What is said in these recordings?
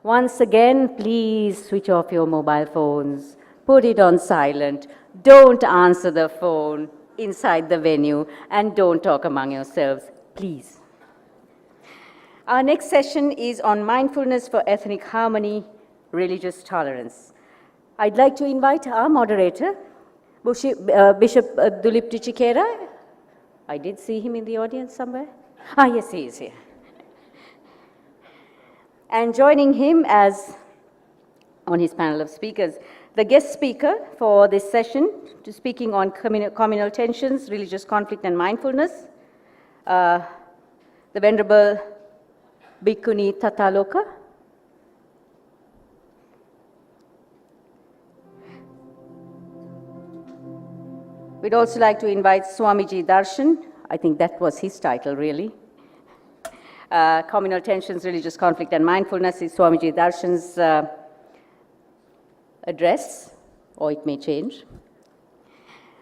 Once again, please switch off your mobile phones, put it on silent, don't answer the phone inside the venue, and don't talk among yourselves, please. Our next session is on mindfulness for ethnic harmony, religious tolerance. I'd like to invite our moderator, Bishop Duleep Chickera. I did see him in the audience somewhere. Ah, yes, he is here. And joining him as on his panel of speakers, the guest speaker for this session, speaking on communal tensions, religious conflict, and mindfulness, the Venerable Bhikkhuni Tathaloka. We'd also like to invite Swamiji Darshan. I think that was his title, really. Communal Tensions, Religious Conflict, and Mindfulness is Swamiji Darshan's address, or it may change.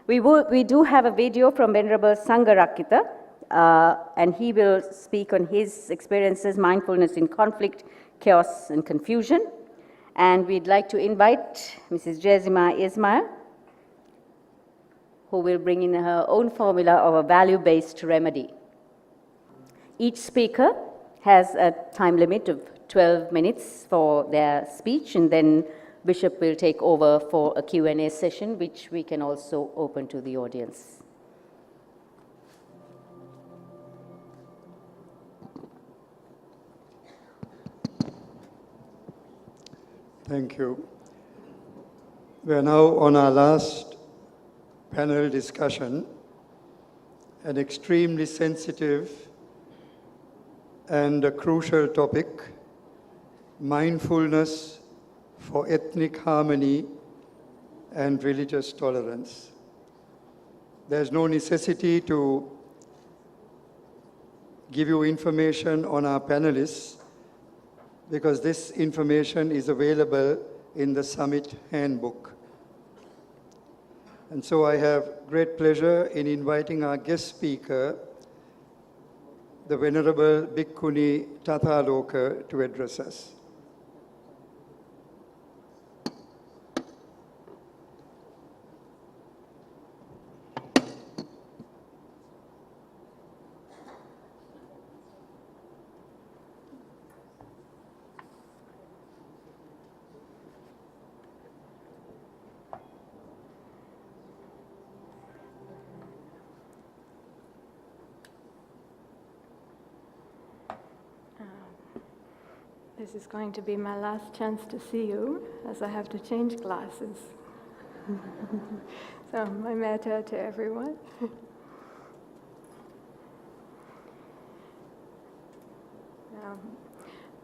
We do have a video from Venerable Sangarakkhita, and he will speak on his experiences, mindfulness in conflict, chaos, and confusion. And we'd like to invite Mrs. Jezima Ismail, who will bring in her own formula of a value-based remedy. Each speaker has a time limit of 12 minutes for their speech, and then Bishop will take over for a Q&A session, which we can also open to the audience. Thank you. We are now on our last panel discussion, an extremely sensitive and a crucial topic, mindfulness for ethnic harmony and religious tolerance. There's no necessity to give you information on our panelists because this information is available in the Summit Handbook. And so I have great pleasure in inviting our guest speaker, the Venerable Bhikkhuni Tathaloka, to address us. This is going to be my last chance to see you, as I have to change glasses. So, my metta to everyone.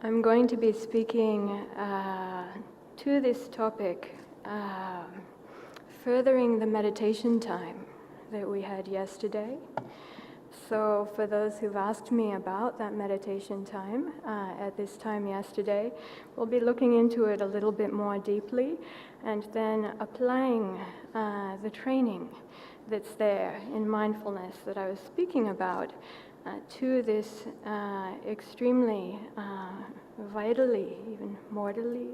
I'm going to be speaking to this topic, furthering the meditation time that we had yesterday. So for those who've asked me about that meditation time at this time yesterday, we'll be looking into it a little bit more deeply and then applying the training that's there in mindfulness that I was speaking about to this extremely, vitally, even mortally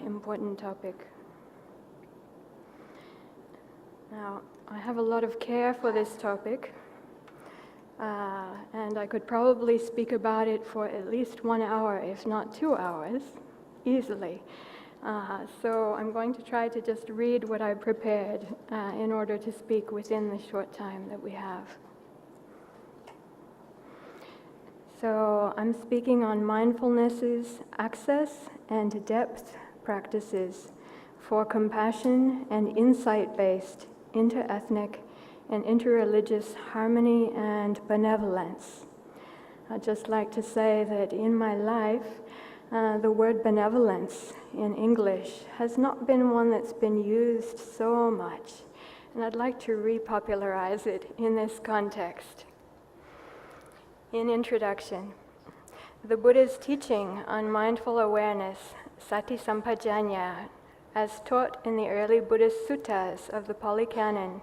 important topic. Now, I have a lot of care for this topic. And I could probably speak about it for at least 1 hour, if not 2 hours, easily. So I'm going to try to just read what I prepared in order to speak within the short time that we have. So I'm speaking on mindfulness's access and depth practices for compassion and insight-based inter-ethnic and interreligious harmony and benevolence. I'd just like to say that in my life, the word benevolence in English has not been one that's been used so much, and I'd like to repopularize it in this context. In introduction, the Buddha's teaching on mindful awareness, Sati Sampajanya, as taught in the early Buddhist suttas of the Pali Canon,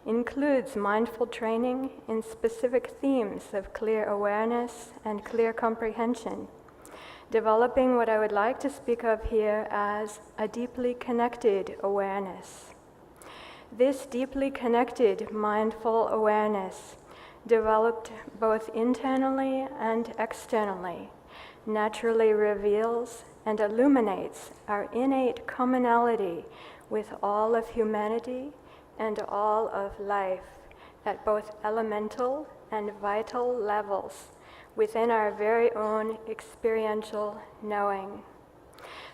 includes mindful training in specific themes of clear awareness and clear comprehension, developing what I would like to speak of here as a deeply connected awareness. This deeply connected mindful awareness, developed both internally and externally, naturally reveals and illuminates our innate commonality with all of humanity and all of life at both elemental and vital levels within our very own experiential knowing.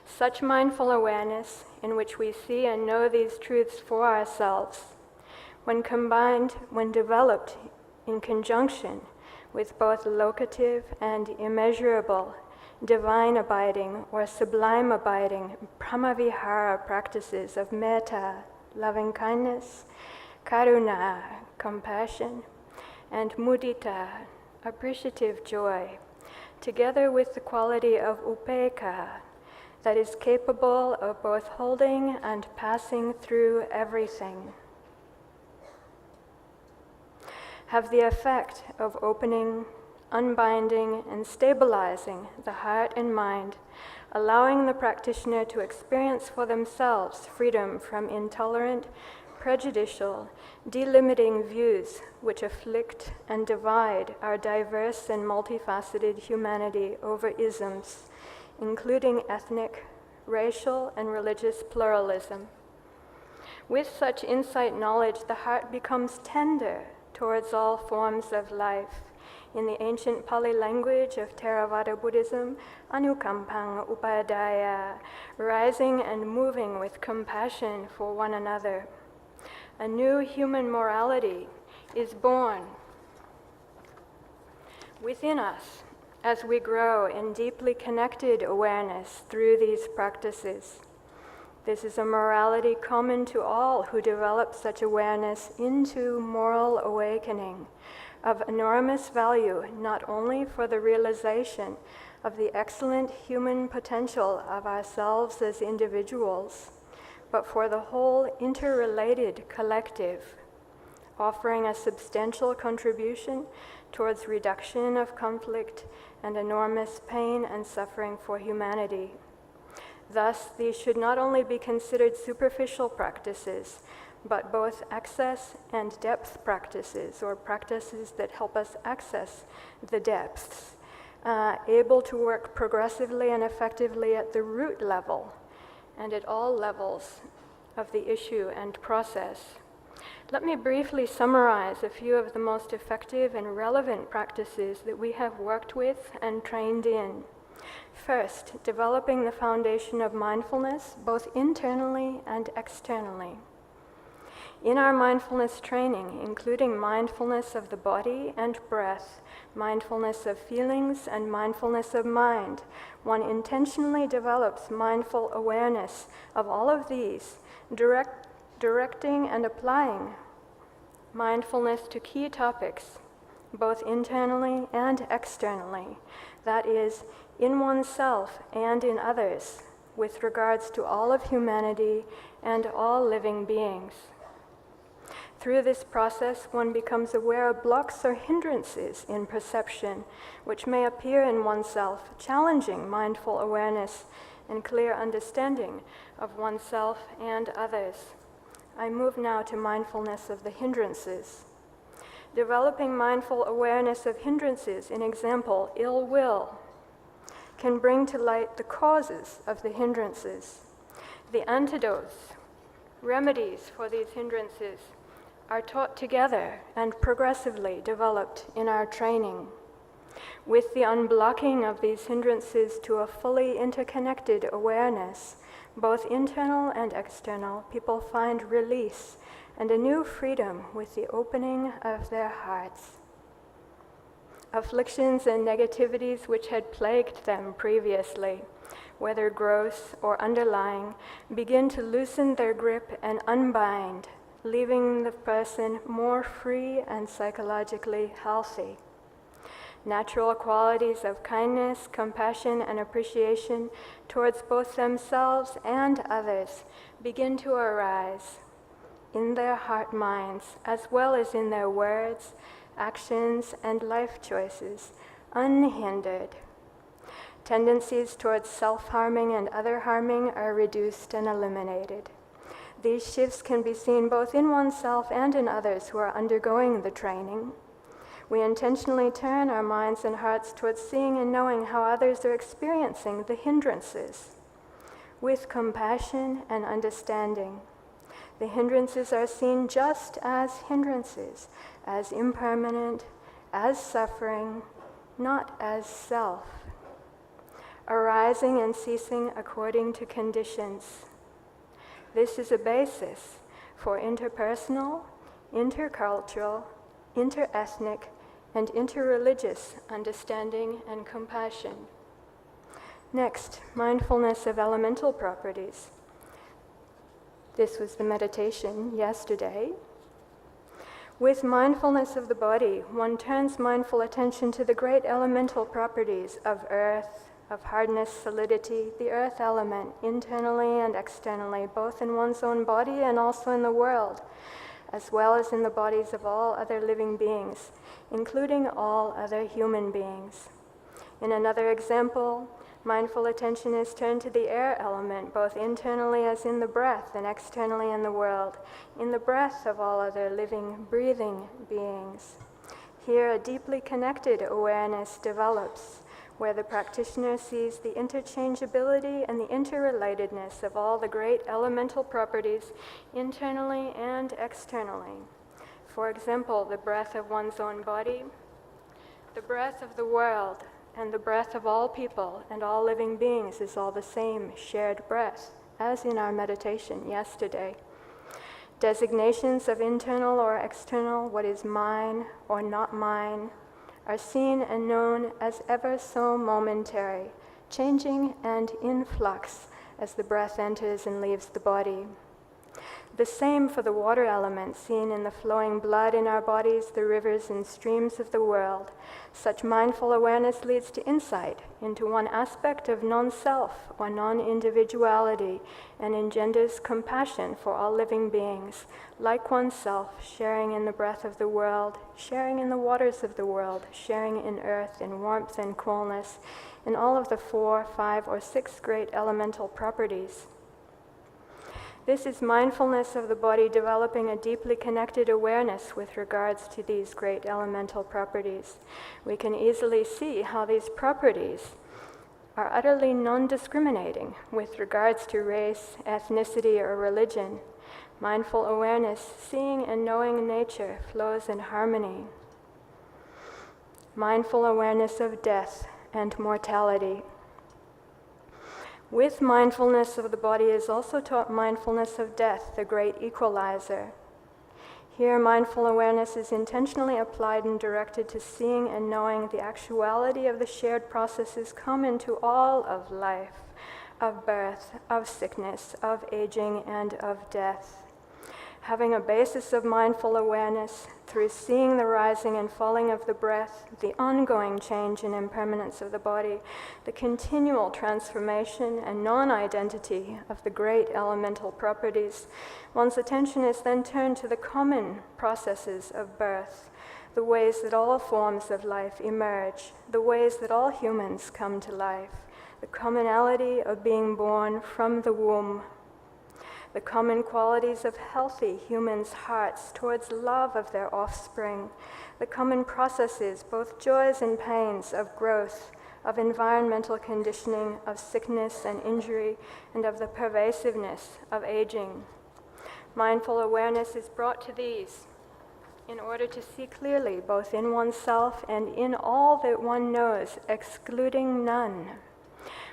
Such mindful awareness, in which we see and know these truths for ourselves, when combined, when developed in conjunction with both locative and immeasurable, divine abiding or sublime abiding brahmavihara practices of metta, loving kindness, karuna, compassion, and mudita, appreciative joy, together with the quality of upekkha, that is capable of both holding and passing through everything, have the effect of opening, unbinding, and stabilizing the heart and mind, allowing the practitioner to experience for themselves freedom from intolerant, prejudicial, delimiting views which afflict and divide our diverse and multifaceted humanity over isms, including ethnic, racial, and religious pluralism. With such insight knowledge, the heart becomes tender towards all forms of life. In the ancient Pali language of Theravada Buddhism, anukampang upadaya, rising and moving with compassion for one another. A new human morality is born within us as we grow in deeply connected awareness through these practices. This is a morality common to all who develop such awareness into moral awakening, of enormous value not only for the realization of the excellent human potential of ourselves as individuals, but for the whole interrelated collective, offering a substantial contribution towards reduction of conflict and enormous pain and suffering for humanity. Thus, these should not only be considered superficial practices, but both access and depth practices, or practices that help us access the depths, able to work progressively and effectively at the root level and at all levels of the issue and process. Let me briefly summarize a few of the most effective and relevant practices that we have worked with and trained in. First, developing the foundation of mindfulness, both internally and externally. In our mindfulness training, including mindfulness of the body and breath, mindfulness of feelings, and mindfulness of mind, one intentionally develops mindful awareness of all of these, directing and applying mindfulness to key topics, both internally and externally, that is, in oneself and in others, with regards to all of humanity and all living beings. Through this process, one becomes aware of blocks or hindrances in perception, which may appear in oneself, challenging mindful awareness and clear understanding of oneself and others. I move now to mindfulness of the hindrances. Developing mindful awareness of hindrances, in example, ill will, can bring to light the causes of the hindrances. The antidotes, remedies for these hindrances, are taught together and progressively developed in our training. With the unblocking of these hindrances to a fully interconnected awareness, both internal and external, people find release and a new freedom with the opening of their hearts. Afflictions and negativities which had plagued them previously, whether gross or underlying, begin to loosen their grip and unbind, leaving the person more free and psychologically healthy. Natural qualities of kindness, compassion, and appreciation towards both themselves and others begin to arise in their heart minds, as well as in their words, actions, and life choices, unhindered. Tendencies towards self-harming and other harming are reduced and eliminated. These shifts can be seen both in oneself and in others who are undergoing the training. We intentionally turn our minds and hearts towards seeing and knowing how others are experiencing the hindrances. With compassion and understanding, the hindrances are seen just as hindrances, as impermanent, as suffering, not as self. Arising and ceasing according to conditions. This is a basis for interpersonal, intercultural, interethnic, and interreligious understanding and compassion. Next, mindfulness of elemental properties. This was the meditation yesterday. With mindfulness of the body, one turns mindful attention to the great elemental properties of earth, of hardness, solidity, the earth element, internally and externally, both in one's own body and also in the world, as well as in the bodies of all other living beings, including all other human beings. In another example, mindful attention is turned to the air element, both internally as in the breath and externally in the world, in the breath of all other living, breathing beings. Here, a deeply connected awareness develops, where the practitioner sees the interchangeability and the interrelatedness of all the great elemental properties internally and externally. For example, the breath of one's own body, the breath of the world, and the breath of all people and all living beings is all the same shared breath, as in our meditation yesterday. Designations of internal or external, what is mine or not mine, are seen and known as ever so momentary, changing and in flux as the breath enters and leaves the body. The same for the water element seen in the flowing blood in our bodies, the rivers and streams of the world. Such mindful awareness leads to insight into one aspect of non-self or non-individuality and engenders compassion for all living beings, like oneself, sharing in the breath of the world, sharing in the waters of the world, sharing in earth in warmth and coolness, in all of the 4, 5, or 6 great elemental properties. This is mindfulness of the body developing a deeply connected awareness with regards to these great elemental properties. We can easily see how these properties are utterly non-discriminating with regards to race, ethnicity, or religion. Mindful awareness, seeing and knowing nature, flows in harmony. Mindful awareness of death and mortality. With mindfulness of the body is also taught mindfulness of death, the great equalizer. Here, mindful awareness is intentionally applied and directed to seeing and knowing the actuality of the shared processes common to all of life, of birth, of sickness, of aging, and of death. Having a basis of mindful awareness through seeing the rising and falling of the breath, the ongoing change and impermanence of the body, the continual transformation and non-identity of the great elemental properties, one's attention is then turned to the common processes of birth, the ways that all forms of life emerge, the ways that all humans come to life, the commonality of being born from the womb, the common qualities of healthy humans' hearts towards love of their offspring, the common processes, both joys and pains, of growth, of environmental conditioning, of sickness and injury, and of the pervasiveness of aging. Mindful awareness is brought to these in order to see clearly, both in oneself and in all that one knows, excluding none.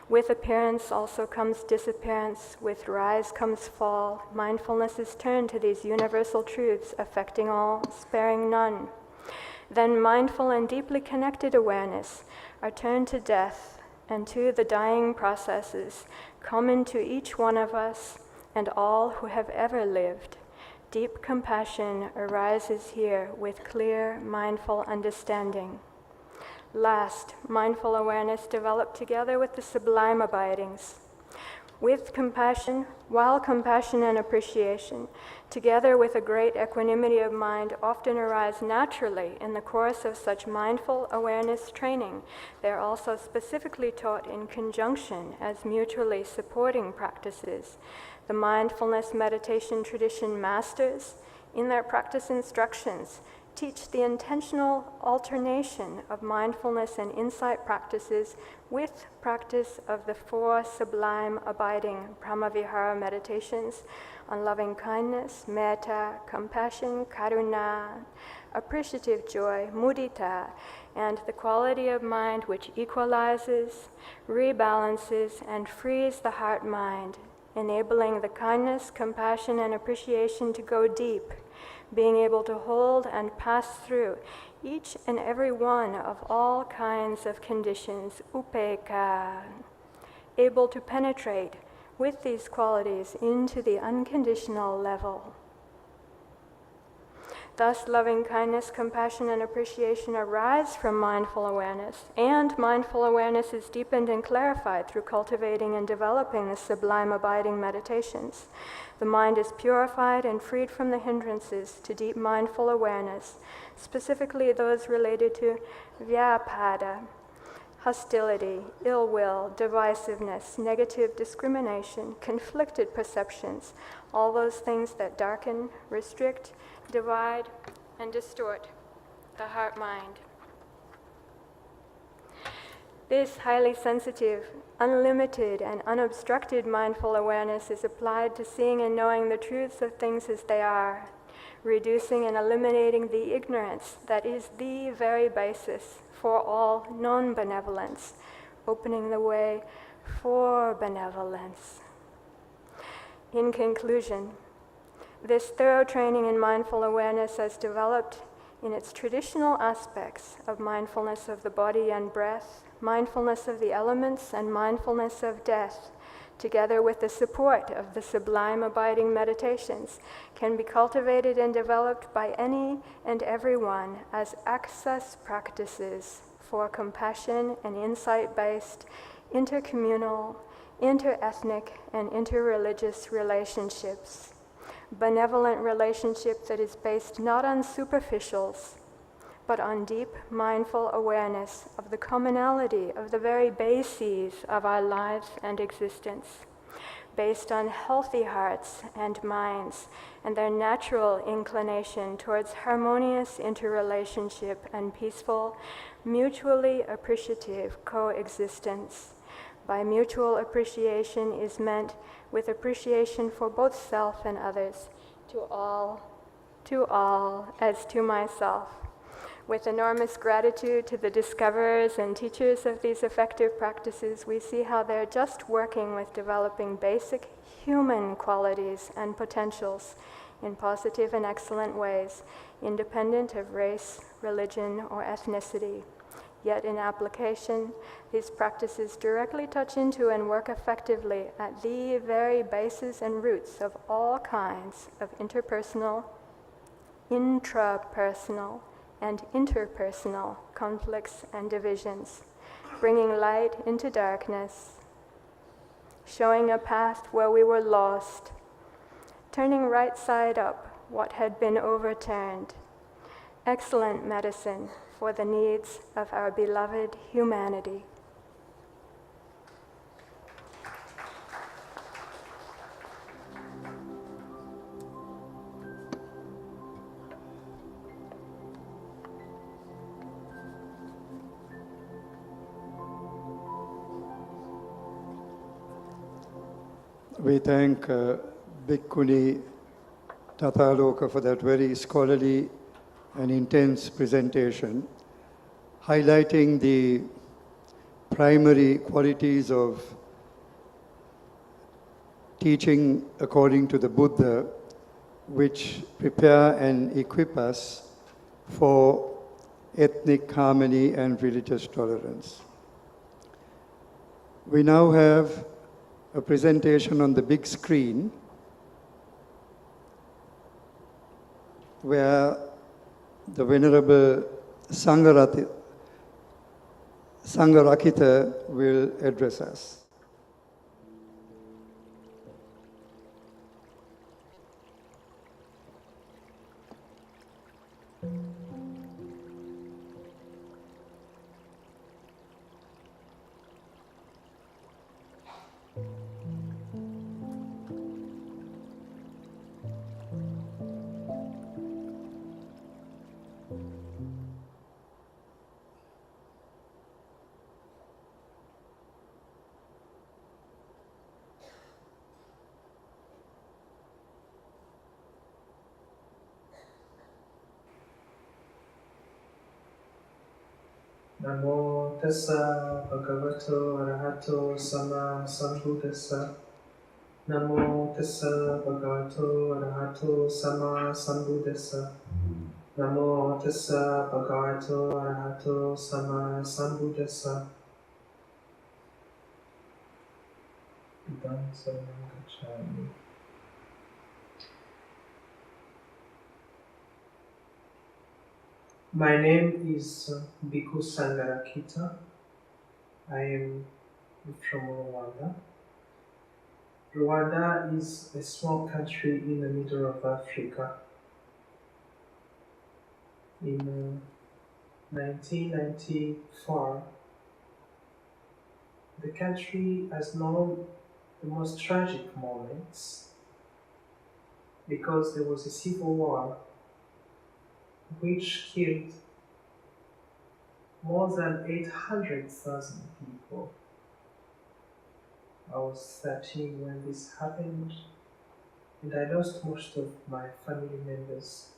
With appearance also comes disappearance, with rise comes fall. Mindfulness is turned to these universal truths, affecting all, sparing none. Then mindful and deeply connected awareness are turned to death and to the dying processes common to each one of us and all who have ever lived. Deep compassion arises here with clear, mindful understanding. Last, mindful awareness developed together with the sublime abidings. with compassion, while compassion and appreciation, together with a great equanimity of mind, often arise naturally in the course of such mindful awareness training. They are also specifically taught in conjunction as mutually supporting practices. The mindfulness meditation tradition masters, in their practice instructions, teach the intentional alternation of mindfulness and insight practices with practice of the 4 sublime abiding Brahmavihara meditations on loving kindness, metta, compassion, karuna, appreciative joy, mudita, and the quality of mind which equalizes, rebalances, and frees the heart-mind, enabling the kindness, compassion, and appreciation to go deep, being able to hold and pass through each and every one of all kinds of conditions, upekkha, able to penetrate with these qualities into the unconditional level. Thus, loving kindness, compassion, and appreciation arise from mindful awareness, and mindful awareness is deepened and clarified through cultivating and developing the sublime abiding meditations. The mind is purified and freed from the hindrances to deep mindful awareness, specifically those related to vyapada, hostility, ill will, divisiveness, negative discrimination, conflicted perceptions, all those things that darken, restrict, divide, and distort the heart-mind. This highly sensitive, unlimited, and unobstructed mindful awareness is applied to seeing and knowing the truths of things as they are, reducing and eliminating the ignorance that is the very basis for all non-benevolence, opening the way for benevolence. In conclusion, this thorough training in mindful awareness as developed in its traditional aspects of mindfulness of the body and breath, mindfulness of the elements, and mindfulness of death, together with the support of the sublime abiding meditations, can be cultivated and developed by any and everyone as access practices for compassion and insight-based, intercommunal, interethnic, and interreligious relationships. Benevolent relationship that is based not on superficials, but on deep mindful awareness of the commonality of the very bases of our lives and existence, based on healthy hearts and minds and their natural inclination towards harmonious interrelationship and peaceful, mutually appreciative coexistence. By mutual appreciation is meant with appreciation for both self and others, to all as to myself. With enormous gratitude to the discoverers and teachers of these effective practices, we see how they're just working with developing basic human qualities and potentials in positive and excellent ways, independent of race, religion, or ethnicity. Yet in application, these practices directly touch into and work effectively at the very bases and roots of all kinds of interpersonal, intrapersonal, and interpersonal conflicts and divisions, bringing light into darkness, showing a path where we were lost, turning right side up what had been overturned. Excellent medicine for the needs of our beloved humanity. We thank Bhikkhuni Tathaloka for that very scholarly and intense presentation, highlighting the primary qualities of teaching according to the Buddha, which prepare and equip us for ethnic harmony and religious tolerance. We now have a presentation on the big screen where the Venerable Sangarakkhita will address us. Namo tassa bhagavato arahato sama sambuddhassa. Namo tassa bhagavato arahato sama sambuddhassa. Namo tassa bhagavato arahato sama sambuddhassa. Idam saranam gacchami. My name is Bhikkhu Sangarakkhita. I am from Rwanda. Rwanda is a small country in the middle of Africa. In 1994, the country has known the most tragic moments because there was a civil war which killed more than 800,000 people. I was 13 when this happened, and I lost most of my family members.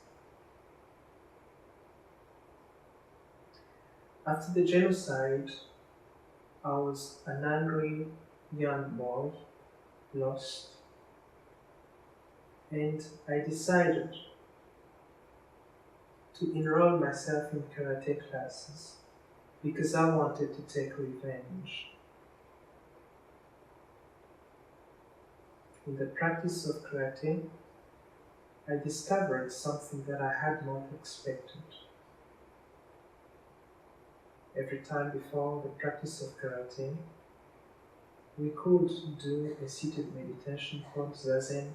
After the genocide, I was an angry young boy, lost, and I decided to enroll myself in karate classes because I wanted to take revenge. In the practice of karate, I discovered something that I had not expected. Every time before the practice of karate, we could do a seated meditation called Zazen,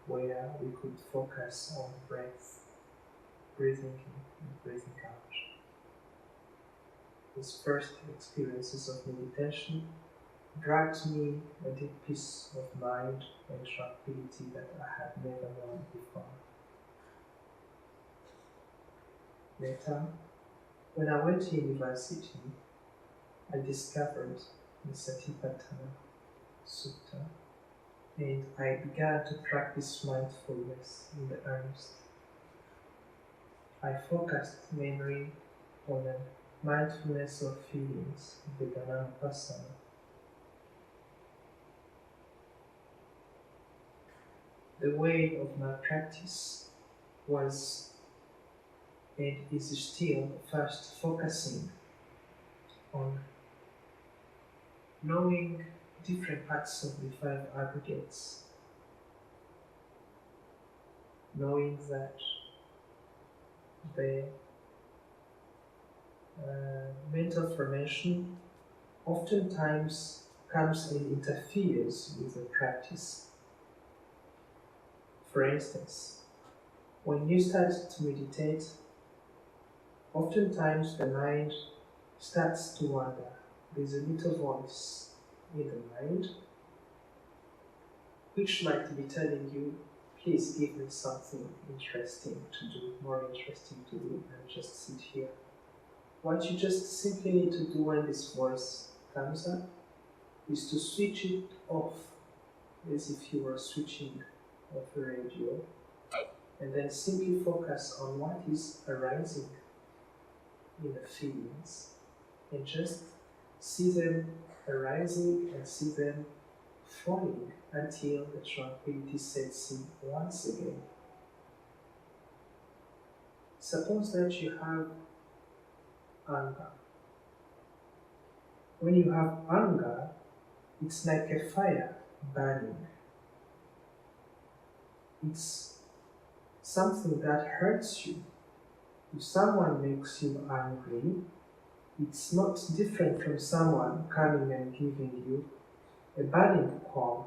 where we could focus on breath, breathing in and breathing out. These first experiences of meditation brought me a deep peace of mind and tranquility that I had never known before. Later, when I went to university, I discovered the Sati Sutta, and I began to practice mindfulness in the earnest. I focused mainly on the mindfulness of feelings, Vedana Pasala. The way of my practice was and is still first focusing on knowing different parts of the five aggregates, knowing that the mental formation oftentimes comes and interferes with the practice. For instance, when you start to meditate, oftentimes the mind starts to wander. There's a little voice in the mind which might be telling you, please give me something interesting to do, more interesting to do, and just sit here. What you just simply need to do when this voice comes up is to switch it off, as if you were switching off a radio, and then simply focus on what is arising in the feelings, and just see them arising and see them falling until the tranquility sets in once again. Suppose that you have anger. When you have anger, it's like a fire burning. It's something that hurts you. If someone makes you angry, it's not different from someone coming and giving you a burning coal.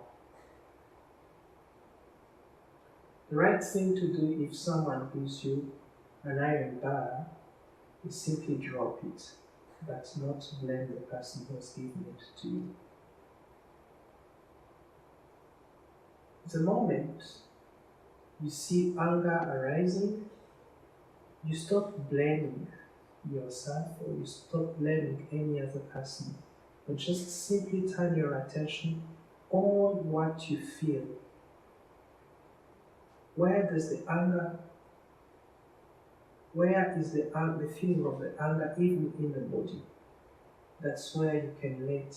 The right thing to do if someone gives you an iron bar is simply drop it, but not blame the person who has given it to you. The moment you see anger arising, you stop blaming yourself or you stop blaming any other person, but just simply turn your attention on what you feel. Where does the anger Where is the feeling of the anger even in the body? That's where you can let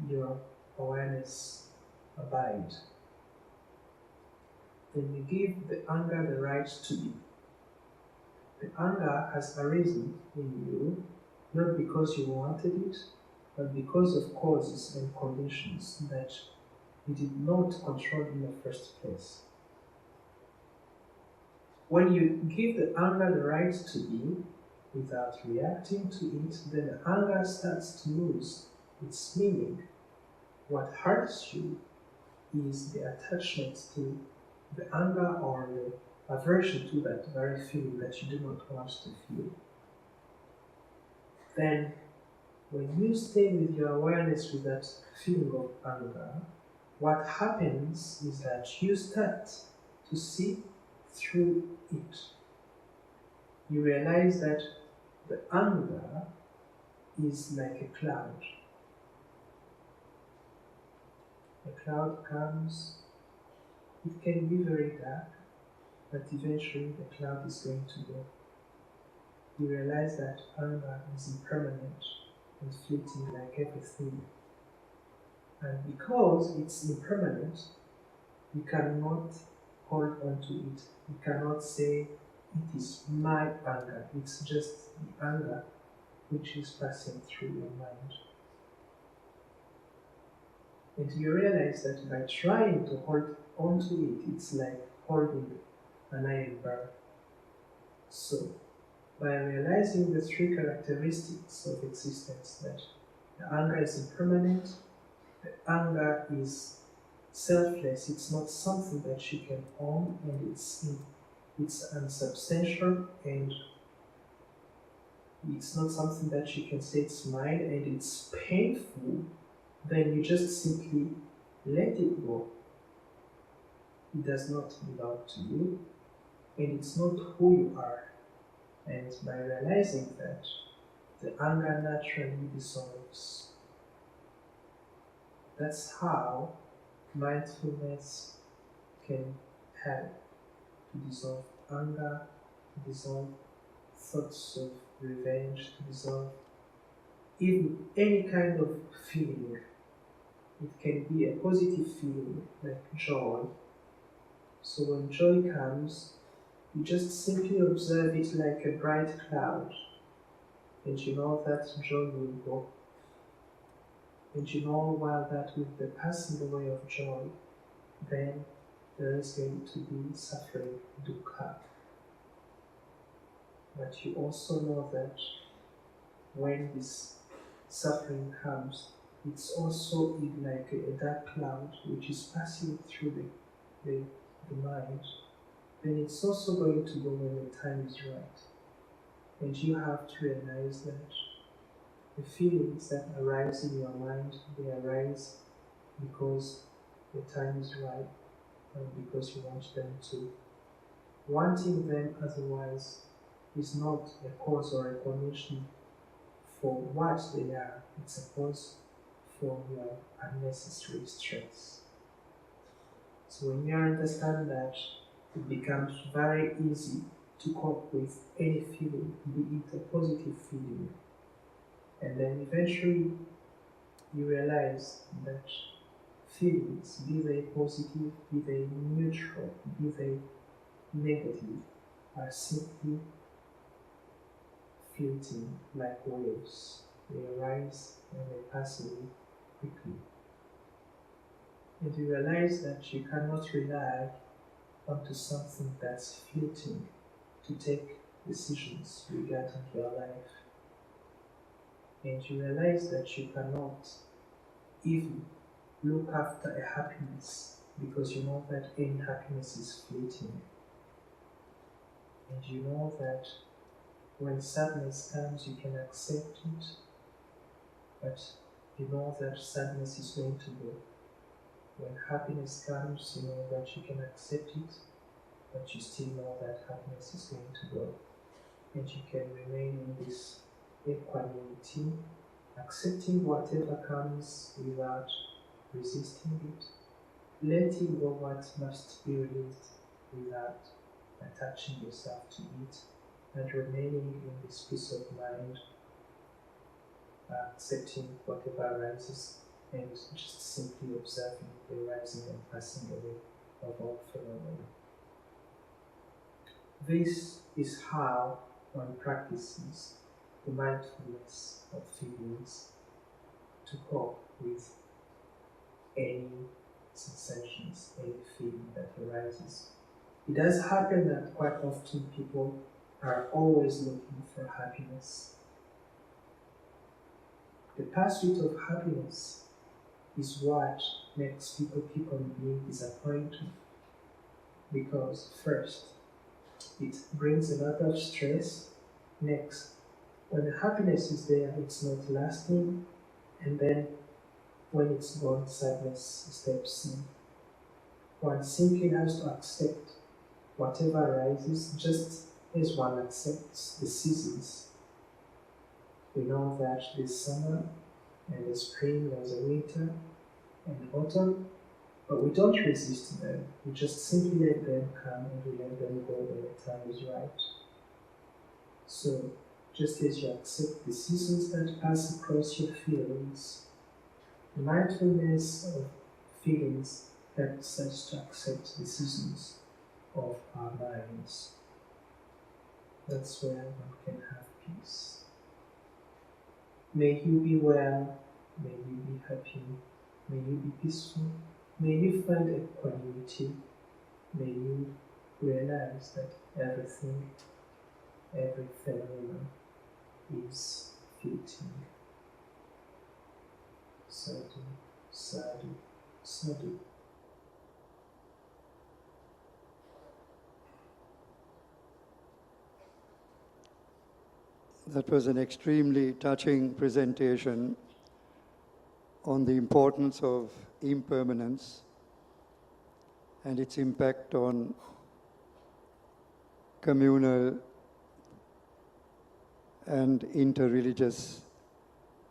your awareness abide. Then you give the anger the right to be. The anger has arisen in you, not because you wanted it, but because of causes and conditions that you did not control in the first place. When you give the anger the right to be, without reacting to it, then the anger starts to lose its meaning. What hurts you is the attachment to the anger or the aversion to that very feeling that you do not want to feel. Then, when you stay with your awareness with that feeling of anger, what happens is that you start to see through it. You realize that the anger is like a cloud. A cloud comes, it can be very dark, but eventually the cloud is going to go. You realize that anger is impermanent and fleeting like everything. And because it's impermanent, you cannot hold on to it. You cannot say, it is my anger. It's just the anger which is passing through your mind. And you realize that by trying to hold on to it, it's like holding an iron bar. So, by realizing the three characteristics of existence, that the anger is impermanent, the anger is selfless, it's not something that you can own, and it's unsubstantial, and it's not something that you can say it's mine, and it's painful, then you just simply let it go. It does not belong to you, and it's not who you are. And by realizing that, the anger naturally dissolves. That's how mindfulness can help to dissolve anger, to dissolve thoughts of revenge, to dissolve even any kind of feeling. It can be a positive feeling like joy. So when joy comes, you just simply observe it like a bright cloud, and you know that joy will go. And you know well that with the passing away of joy, then there is going to be suffering, dukkha. But you also know that when this suffering comes, it's also like a dark cloud which is passing through the mind. Then it's also going to go when the time is right. And you have to realize that the feelings that arise in your mind, they arise because the time is right, and because you want them to. Wanting them otherwise is not a cause or a condition for what they are. It's a cause for your unnecessary stress. So when you understand that, it becomes very easy to cope with any feeling, be it a positive feeling. And then eventually you realize that feelings, be they positive, be they neutral, be they negative, are simply fleeting like waves. They arise and they pass away quickly. And you realize that you cannot rely onto something that's fleeting to take decisions regarding your life. And you realize that you cannot even look after a happiness because you know that any happiness is fleeting. And you know that when sadness comes, you can accept it, but you know that sadness is going to go. When happiness comes, you know that you can accept it, but you still know that happiness is going to go. And you can remain in this equanimity, accepting whatever comes without resisting it, letting go what must be released without attaching yourself to it, and remaining in this peace of mind, accepting whatever arises, and just simply observing the rising and passing away of all phenomena. This is how one practices the mindfulness of feelings to cope with any sensations, any feeling that arises. It does happen that quite often people are always looking for happiness. The pursuit of happiness is what makes people keep on being disappointed, because first, it brings a lot of stress. Next, when the happiness is there, it's not lasting, and then when it's gone, sadness steps in. One simply has to accept whatever arises, just as one accepts the seasons. We know that there's summer, and there's spring, there's a winter, and autumn, but we don't resist them. We just simply let them come and we let them go when the time is right. So, just as you accept the seasons that pass across your feelings, the mindfulness of feelings helps us to accept the seasons of our minds. That's where one can have peace. May you be well, may you be happy, may you be peaceful, may you find equanimity, may you realize that everything, every phenomenon is fleeting. Sati, Sati, Sati. That was an extremely touching presentation on the importance of impermanence and its impact on communal and interreligious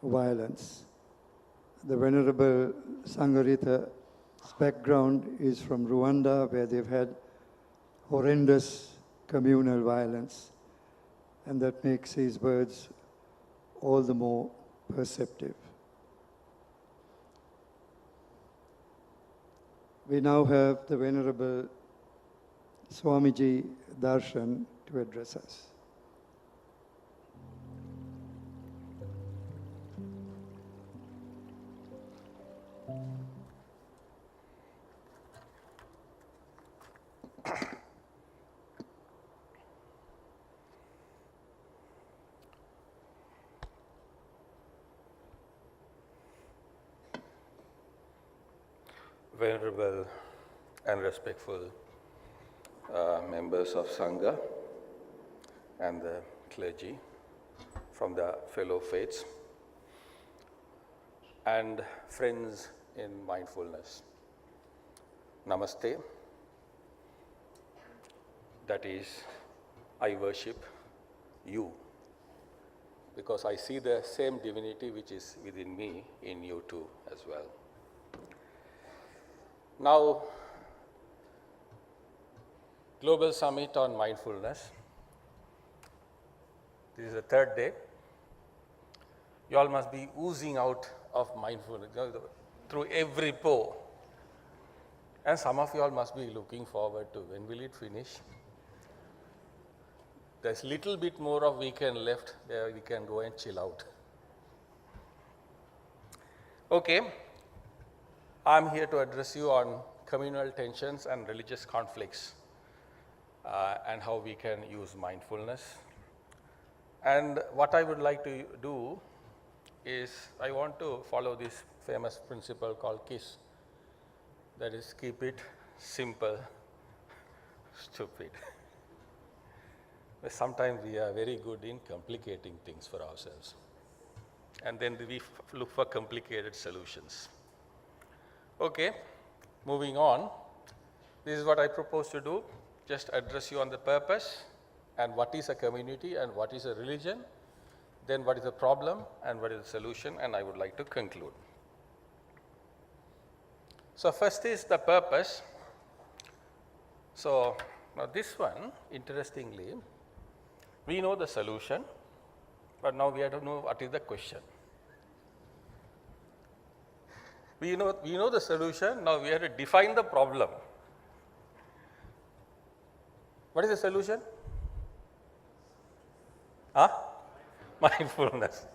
violence. The Venerable Sangarakkhita's background is from Rwanda, where they've had horrendous communal violence, and that makes his words all the more perceptive. We now have the Venerable Swamiji Darshan to address us. Venerable and respectful members of Sangha and the clergy from the fellow faiths and friends in mindfulness. Namaste. That is, I worship you, because I see the same divinity which is within me in you too as well. Now, Global Summit on Mindfulness. This is the third day. You all must be oozing out of mindfulness through every pore. And some of you all must be looking forward to when will it finish. There's little bit more of weekend left, there we can go and chill out. Okay. I'm here to address you on communal tensions and religious conflicts and how we can use mindfulness. And what I would like to do is I want to follow this famous principle called KISS. That is, keep it simple, stupid. But sometimes we are very good in complicating things for ourselves. And then we look for complicated solutions. Okay, moving on. This is what I propose to do. Just address you on the purpose and what is a community and what is a religion, then what is the problem and what is the solution, and I would like to conclude. So first is the purpose. So now this one, interestingly, We know the solution, but now we have to know what is the question. We know the solution, now we have to define the problem. What is the solution? Mindfulness.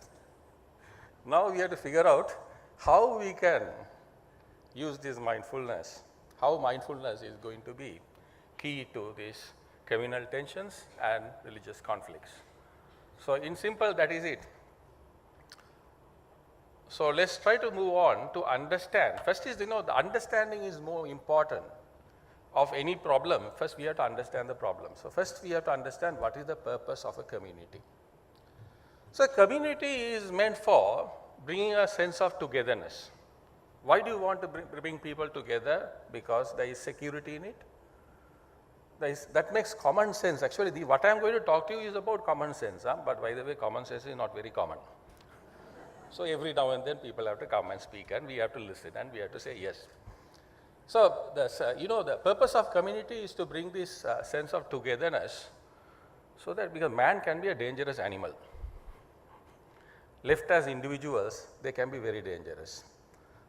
Now we have to figure out how we can use this mindfulness, how mindfulness is going to be key to these communal tensions and religious conflicts. So in simple, that is it. So let's try to move on to understand. First is, the understanding is more important of any problem. First we have to understand the problem. So first we have to understand what is the purpose of a community. So a community is meant for bringing a sense of togetherness. Why do you want to bring people together? Because there is security in it. That makes common sense. Actually, what I am going to talk to you is about common sense. But by the way, common sense is not very common. So every now and then people have to come and speak, and we have to listen, and we have to say yes. So the purpose of community is to bring this sense of togetherness, so that because man can be a dangerous animal. Left as individuals, they can be very dangerous.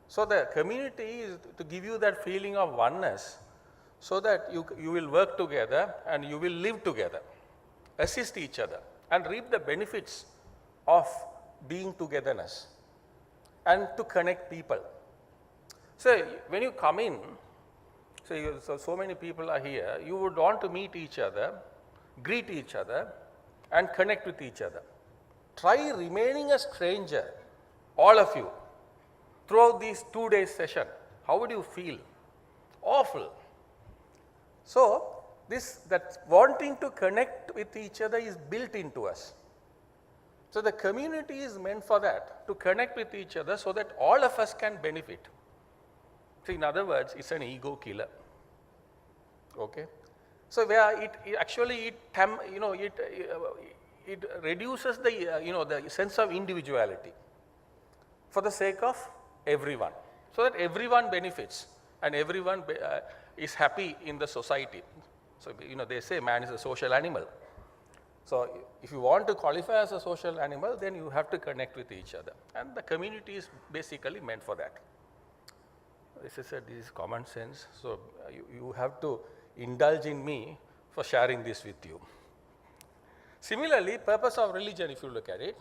So the community is to give you that feeling of oneness, so that you will work together and you will live together, assist each other, and reap the benefits of being togetherness, and to connect people. So when you come in, so many people are here, you would want to meet each other, greet each other, and connect with each other. Try remaining a stranger, all of you, throughout these 2 days session. How would you feel? Awful. So that wanting to connect with each other is built into us. So the community is meant for that, to connect with each other so that all of us can benefit. So in other words, it's an ego killer. Okay? So where it reduces the sense of individuality for the sake of everyone, so that everyone benefits and everyone is happy in the society. So they say man is a social animal. So if you want to qualify as a social animal, then you have to connect with each other, and the community is basically meant for that. This is common sense, so you have to indulge in me for sharing this with you. Similarly, purpose of religion, if you look at it,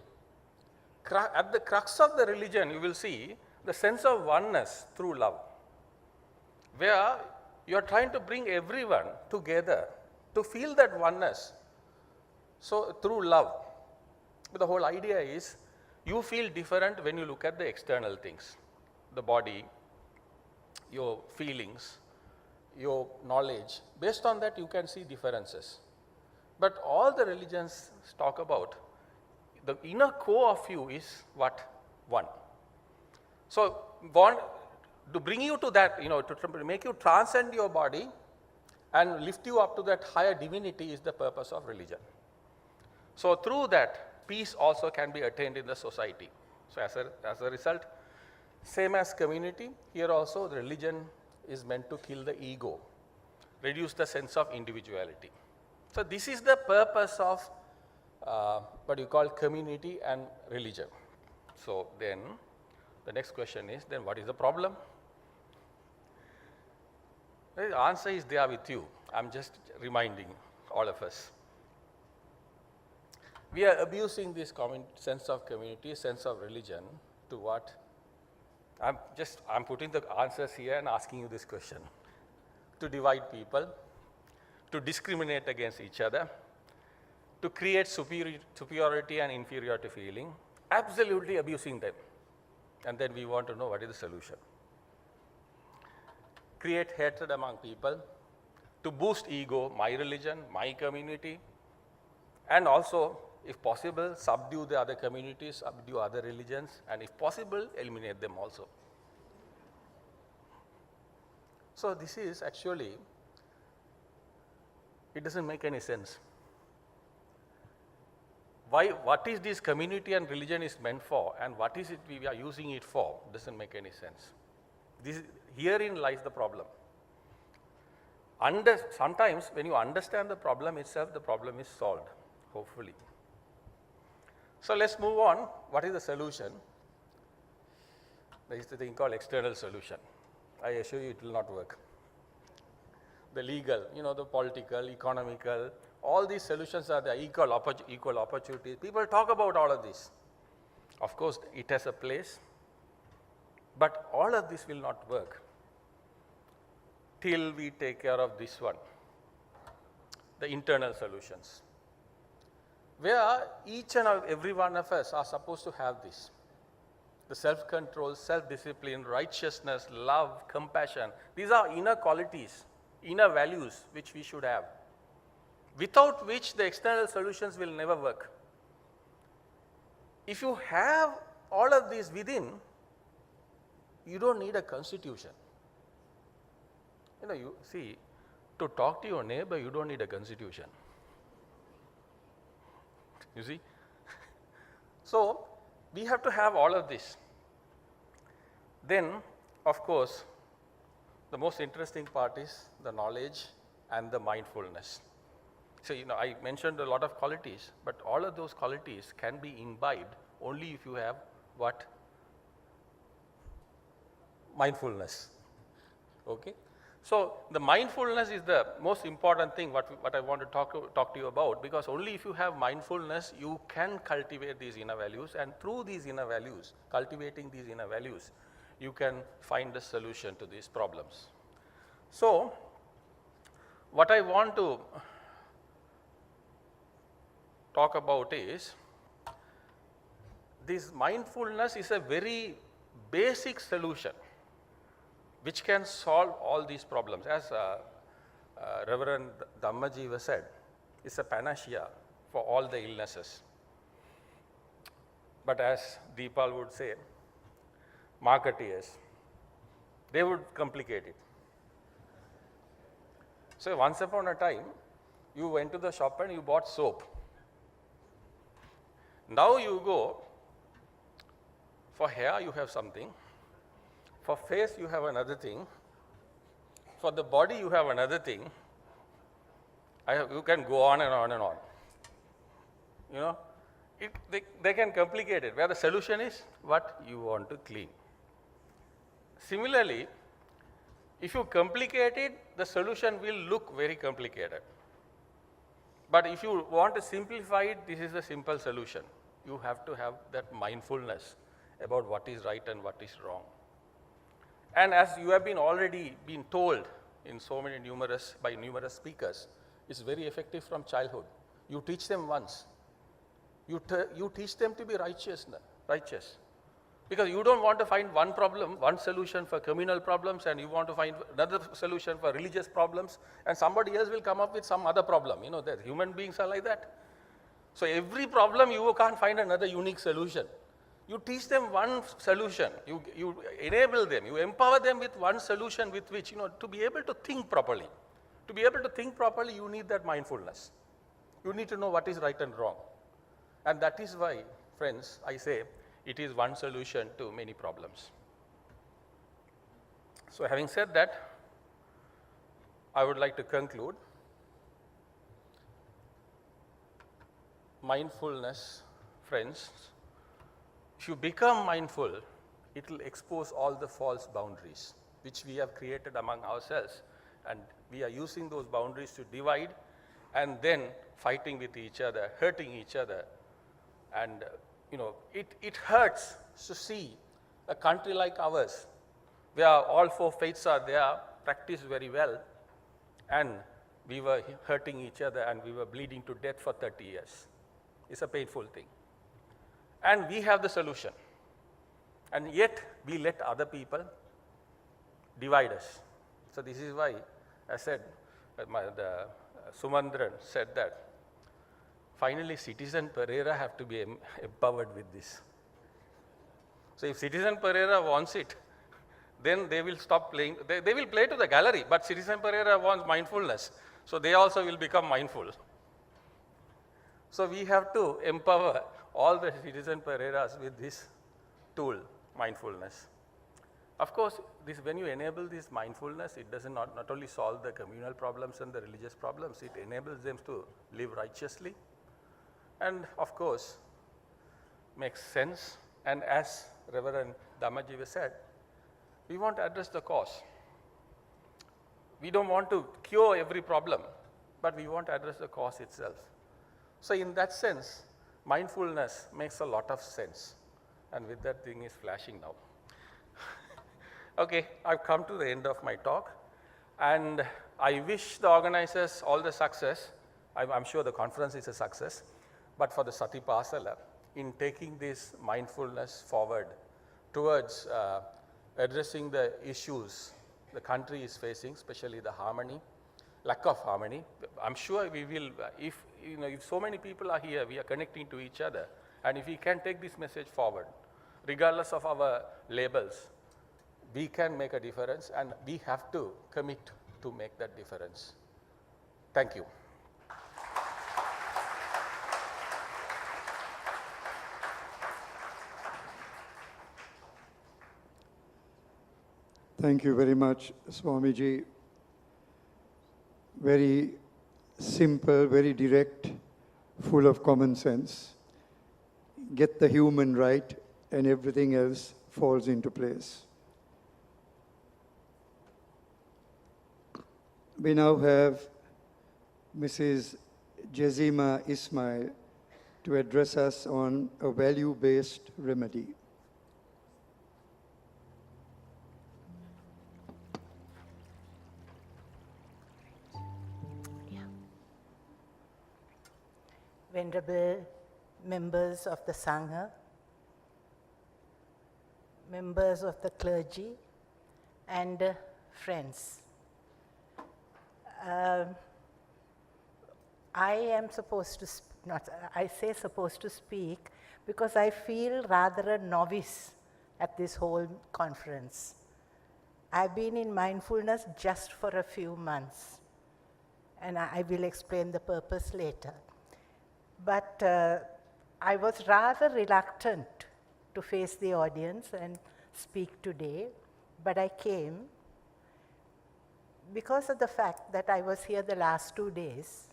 at the crux of the religion, you will see the sense of oneness through love, where you are trying to bring everyone together to feel that oneness. So through love. But the whole idea is you feel different when you look at the external things, the body, your feelings, your knowledge. Based on that, you can see differences. But all the religions talk about the inner core of you is what? One. So to bring you to that, to make you transcend your body and lift you up to that higher divinity is the purpose of religion. So through that, peace also can be attained in the society. So as a result, same as community, here also the religion is meant to kill the ego, reduce the sense of individuality. So this is the purpose of what you call community and religion. So then the next question is, then what is the problem? The answer is there with you. I'm just reminding all of us. We are abusing this sense of community, sense of religion to what? I'm putting the answers here and asking you this question. To divide people, to discriminate against each other, to create superiority and inferiority feeling, absolutely abusing them. And then we want to know what is the solution. Create hatred among people, to boost ego, my religion, my community, and also, if possible, subdue the other communities, subdue other religions, and if possible, eliminate them also. So this is actually, it doesn't make any sense. What is this community and religion is meant for, and what is it we are using it for, doesn't make any sense. Herein lies the problem. Sometimes when you understand the problem itself, the problem is solved. hopefully. So let's move on. What is the solution? There is the thing called external solution. I assure you it will not work. The legal, the political, economical, all these solutions are the equal opportunities. People talk about all of this. Of course, it has a place, but all of this will not work till we take care of this one, the internal solutions, where each and every one of us are supposed to have this. The self-control, self-discipline, righteousness, love, compassion. These are inner qualities, inner values which we should have, without which the external solutions will never work. If you have all of these within, you don't need a constitution. You see, to talk to your neighbor, you don't need a constitution. You see? So, we have to have all of this. Then, of course, the most interesting part is the knowledge and the mindfulness. So, I mentioned a lot of qualities, but all of those qualities can be imbibed only if you have what? Mindfulness. Okay? So, the mindfulness is the most important thing what I want to talk to you about, because only if you have mindfulness, you can cultivate these inner values, and through these inner values, cultivating these inner values, you can find a solution to these problems. So, what I want to talk about is, this mindfulness is a very basic solution which can solve all these problems. As Reverend Dhammajiva said, it's a panacea for all the illnesses. But as Deepal would say, marketeers, they would complicate it. So once upon a time, you went to the shop and you bought soap. Now you go, for hair you have something, for face you have another thing, for the body you have another thing. You can go on and on and on. They can complicate it, where the solution is what you want to clean. Similarly, if you complicate it, the solution will look very complicated. But if you want to simplify it, this is a simple solution. You have to have that mindfulness about what is right and what is wrong. And as you have already been told in so many numerous speakers, it's very effective from childhood. You teach them once. You teach them to be righteous. Because you don't want to find one problem, one solution for communal problems, and you want to find another solution for religious problems, and somebody else will come up with some other problem. That human beings are like that. So every problem you can't find another unique solution. You teach them one solution, you enable them, you empower them with one solution with which, to be able to think properly. To be able to think properly, you need that mindfulness. You need to know what is right and wrong. And that is why, friends, I say, it is one solution to many problems. So having said that, I would like to conclude. Mindfulness, friends, if you become mindful, it will expose all the false boundaries which we have created among ourselves, and we are using those boundaries to divide and then fighting with each other, hurting each other. And it hurts to see a country like ours, where all four faiths are there, practiced very well, and we were hurting each other and we were bleeding to death for 30 years. It's a painful thing. And we have the solution. And yet, we let other people divide us. So this is why I said, Sumandran said that, finally, Citizen Pereira have to be empowered with this. So if Citizen Pereira wants it, then they will stop playing. They will play to the gallery, but Citizen Pereira wants mindfulness. So they also will become mindful. So we have to empower all the Citizen Pereiras with this tool, mindfulness. Of course, when you enable this mindfulness, it does not only solve the communal problems and the religious problems, it enables them to live righteously, and of course, makes sense. And as Reverend Dhammajiva said, we want to address the cause. We don't want to cure every problem, but we want to address the cause itself. So in that sense, mindfulness makes a lot of sense. And with that, thing is flashing now. Okay, I've come to the end of my talk, and I wish the organizers all the success. I'm sure the conference is a success, but for the Sati Pasala, in taking this mindfulness forward towards addressing the issues the country is facing, especially the harmony, lack of harmony. I'm sure we will, if so many people are here, we are connecting to each other, and if we can take this message forward, regardless of our labels, we can make a difference, and we have to commit to make that difference. Thank you. Thank you very much, Swamiji. Very simple, very direct, full of common sense. Get the human right, and everything else falls into place. We now have Mrs. Jezima Ismail to address us on a value-based remedy. Venerable members of the Sangha, members of the clergy, and friends. I am supposed to, I say supposed to speak because I feel rather a novice at this whole conference. I've been in mindfulness just for a few months, and I will explain the purpose later. But I was rather reluctant to face the audience and speak today, but I came because of the fact that I was here the last 2 days,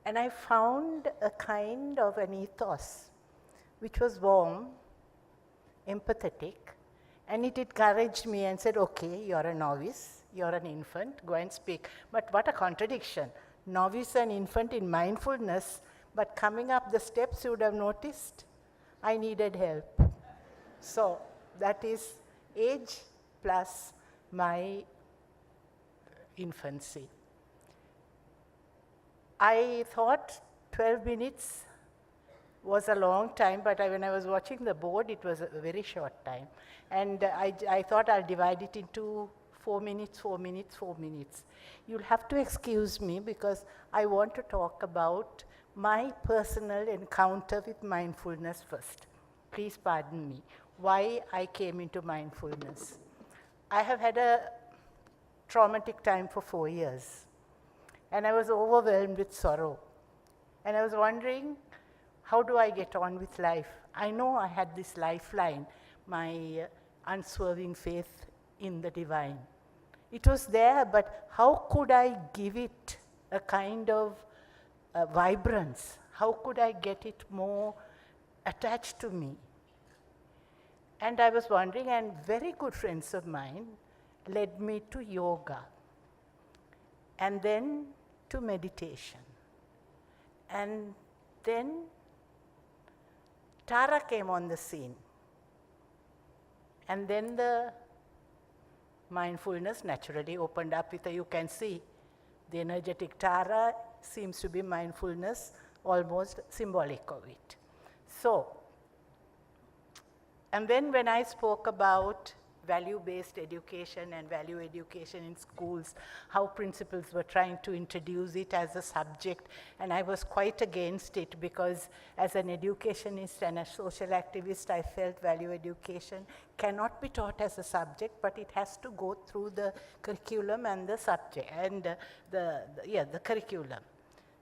and I found a kind of an ethos which was warm, empathetic, and it encouraged me and said, okay, you're a novice, you're an infant, go and speak. But what a contradiction, novice and infant in mindfulness, but coming up the steps you would have noticed, I needed help. So that is age plus my infancy. I thought 12 minutes was a long time, but when I was watching the board, it was a very short time. And I thought I'll divide it into 4 minutes, 4 minutes, 4 minutes. You'll have to excuse me because I want to talk about my personal encounter with mindfulness first. Please pardon me. Why I came into mindfulness. I have had a traumatic time for 4 years, and I was overwhelmed with sorrow. And I was wondering, how do I get on with life? I know I had this lifeline, my unswerving faith in the divine. It was there, but how could I give it a kind of vibrance? How could I get it more attached to me? And I was wondering, and very good friends of mine led me to yoga, and then to meditation. And then Tara came on the scene. And then the mindfulness naturally opened up with you can see the energetic Tara seems to be mindfulness, almost symbolic of it. So, and then when I spoke about value-based education and value education in schools, how principals were trying to introduce it as a subject, and I was quite against it because as an educationist and a social activist, I felt value education cannot be taught as a subject, but it has to go through the curriculum and the subject, and the curriculum.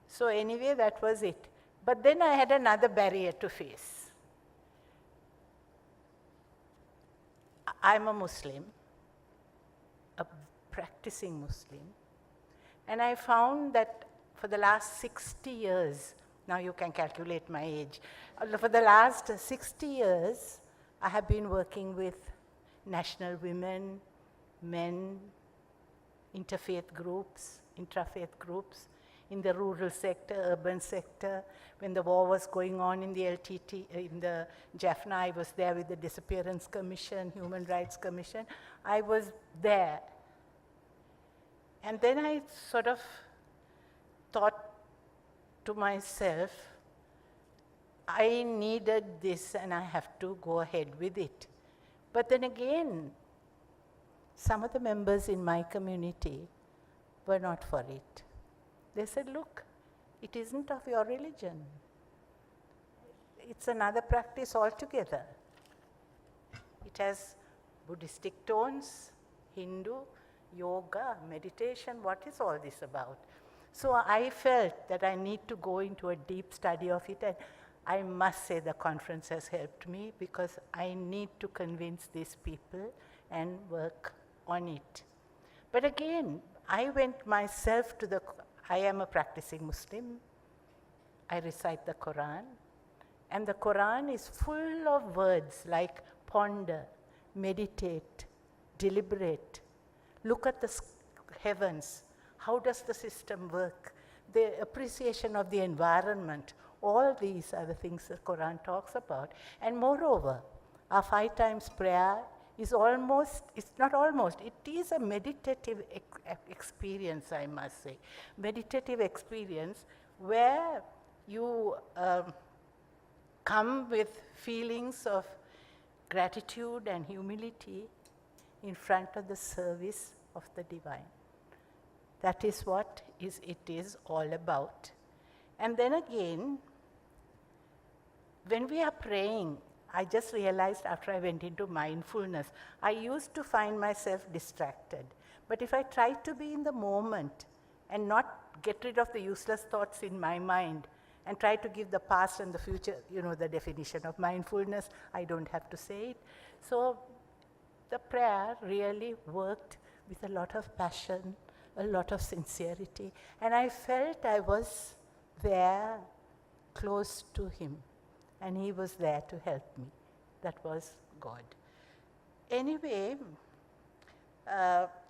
So anyway, that was it. But then I had another barrier to face. I'm a Muslim, a practicing Muslim, and I found that for the last 60 years, Now you can calculate my age. For the last 60 years, I have been working with national women, men, interfaith groups, intrafaith groups, in the rural sector, urban sector. When the war was going on in the LTT, in the Jaffna, I was there with the Disappearance Commission, Human Rights Commission. I was there. And then I sort of thought to myself, I needed this and I have to go ahead with it. But then again, some of the members in my community were not for it. They said, look, it isn't of your religion. It's another practice altogether. It has Buddhistic tones, Hindu, yoga, meditation. What is all this about? So I felt that I need to go into a deep study of it, and I must say the conference has helped me because I need to convince these people and work on it. But again, I went myself to I am a practicing Muslim. I recite the Quran, and the Quran is full of words like ponder, meditate, deliberate, look at the heavens. How does the system work? The appreciation of the environment. All these are the things the Quran talks about. And moreover, our 5 times prayer is it's not almost, it is a meditative experience, I must say. Meditative experience where you come with feelings of gratitude and humility in front of the service of the divine. That is what it is all about. And then again, when we are praying, I just realized after I went into mindfulness, I used to find myself distracted. But if I try to be in the moment and not get rid of the useless thoughts in my mind and try to give the past and the future, you know, the definition of mindfulness, I don't have to say it. So the prayer really worked with a lot of passion, a lot of sincerity, and I felt I was there close to him. And he was there to help me. That was God. Anyway,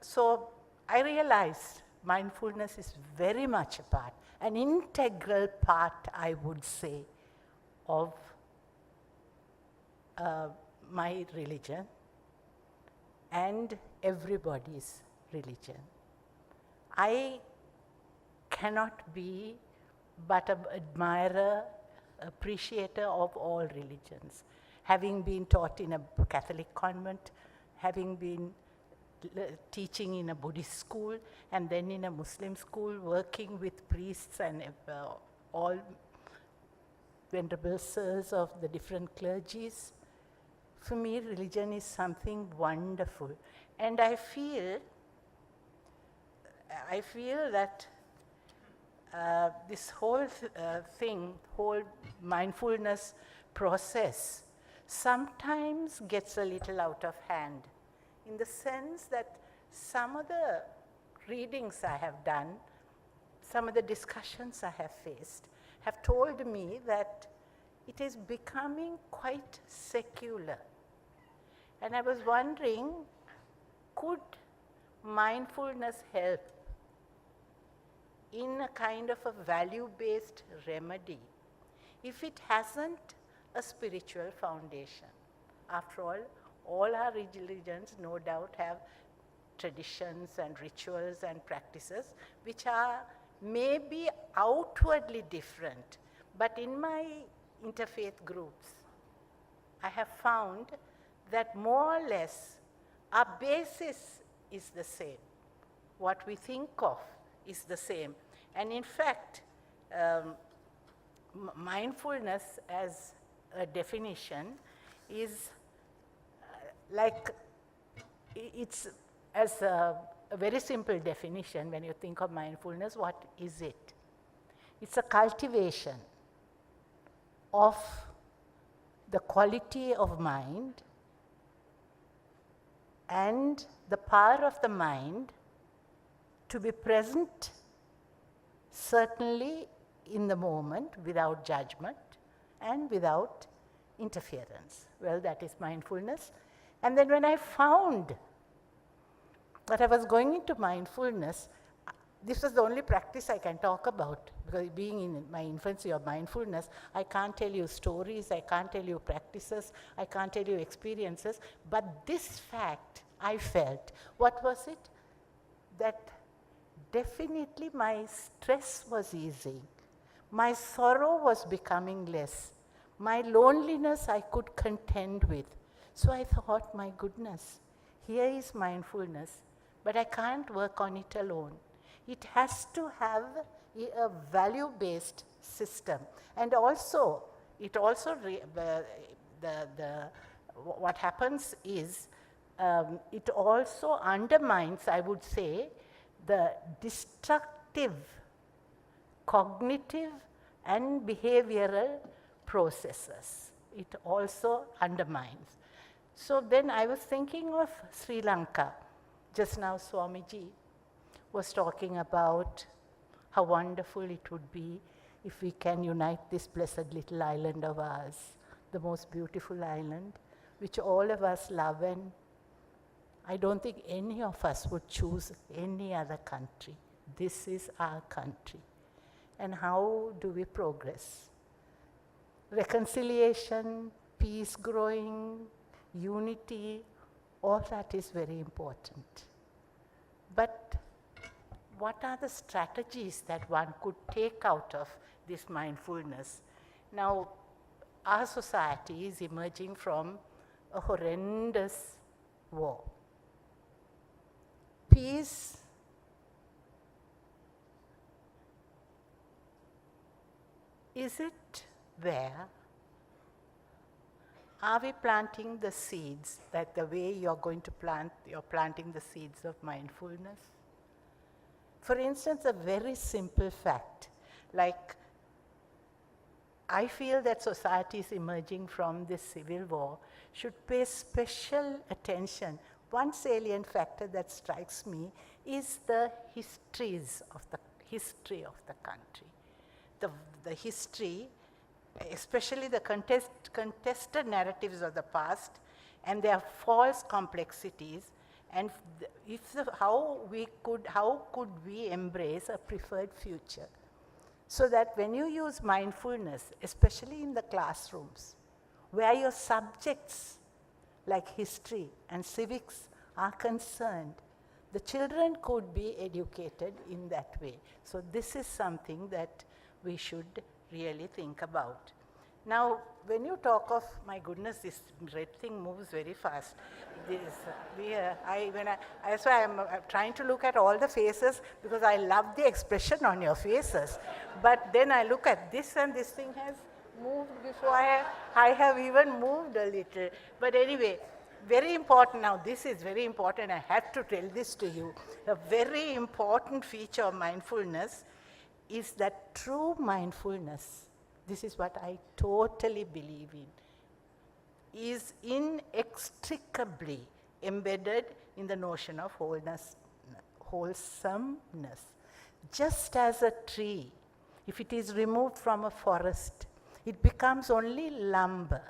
so I realized mindfulness is very much a part, an integral part, I would say, of my religion and everybody's religion. I cannot be but an admirer, appreciator of all religions. Having been taught in a Catholic convent, having been teaching in a Buddhist school, and then in a Muslim school, working with priests and all venerable sirs of the different clergies. For me, religion is something wonderful. And I feel that this whole whole mindfulness process sometimes gets a little out of hand, in the sense that some of the readings I have done, some of the discussions I have faced, have told me that it is becoming quite secular. And I was wondering, could mindfulness help in a kind of a value-based remedy if it hasn't a spiritual foundation? After all our religions no doubt have traditions and rituals and practices which are maybe outwardly different, but in my interfaith groups, I have found that more or less our basis is the same. What we think of is the same. And in fact, mindfulness as a definition is it's as a very simple definition. When you think of mindfulness, what is it? It's a cultivation of the quality of mind and the power of the mind to be present, certainly in the moment without judgment and without interference. Well, that is mindfulness. And then when I found that I was going into mindfulness, this was the only practice I can talk about, because being in my infancy of mindfulness, I can't tell you stories, I can't tell you practices, I can't tell you experiences, but this fact I felt. What was it? That definitely my stress was easing, my sorrow was becoming less, my loneliness I could contend with. So I thought, my goodness, here is mindfulness, but I can't work on it alone. It has to have a value-based system. And also, what happens is, it also undermines, I would say, the destructive cognitive and behavioral processes. It also undermines. So then I was thinking of Sri Lanka. Just now Swamiji was talking about how wonderful it would be if we can unite this blessed little island of ours, the most beautiful island, which all of us love, and I don't think any of us would choose any other country. This is our country. And how do we progress? Reconciliation, peace growing, unity, all that is very important. But what are the strategies that one could take out of this mindfulness? Now, our society is emerging from a horrendous war. Peace is it there? Are we planting the seeds that the way you're going to plant, you're planting the seeds of mindfulness? For instance, a very simple fact, like I feel that societies emerging from this civil war should pay special attention. One salient factor that strikes me is the history of the country. The history, especially the contested narratives of the past and their false complexities, and how could we embrace a preferred future? So that when you use mindfulness, especially in the classrooms, where your subjects like history and civics are concerned, the children could be educated in that way. So this is something that we should really think about. Now, when you talk of, my goodness, this red thing moves very fast. That's why I'm trying to look at all the faces, because I love the expression on your faces. But then I look at this, and this thing has moved before I have even moved a little. But anyway, very important. Now, this is very important. I have to tell this to you. A very important feature of mindfulness is that true mindfulness, this is what I totally believe in, is inextricably embedded in the notion of wholesomeness. Just as a tree, if it is removed from a forest, it becomes only lumber.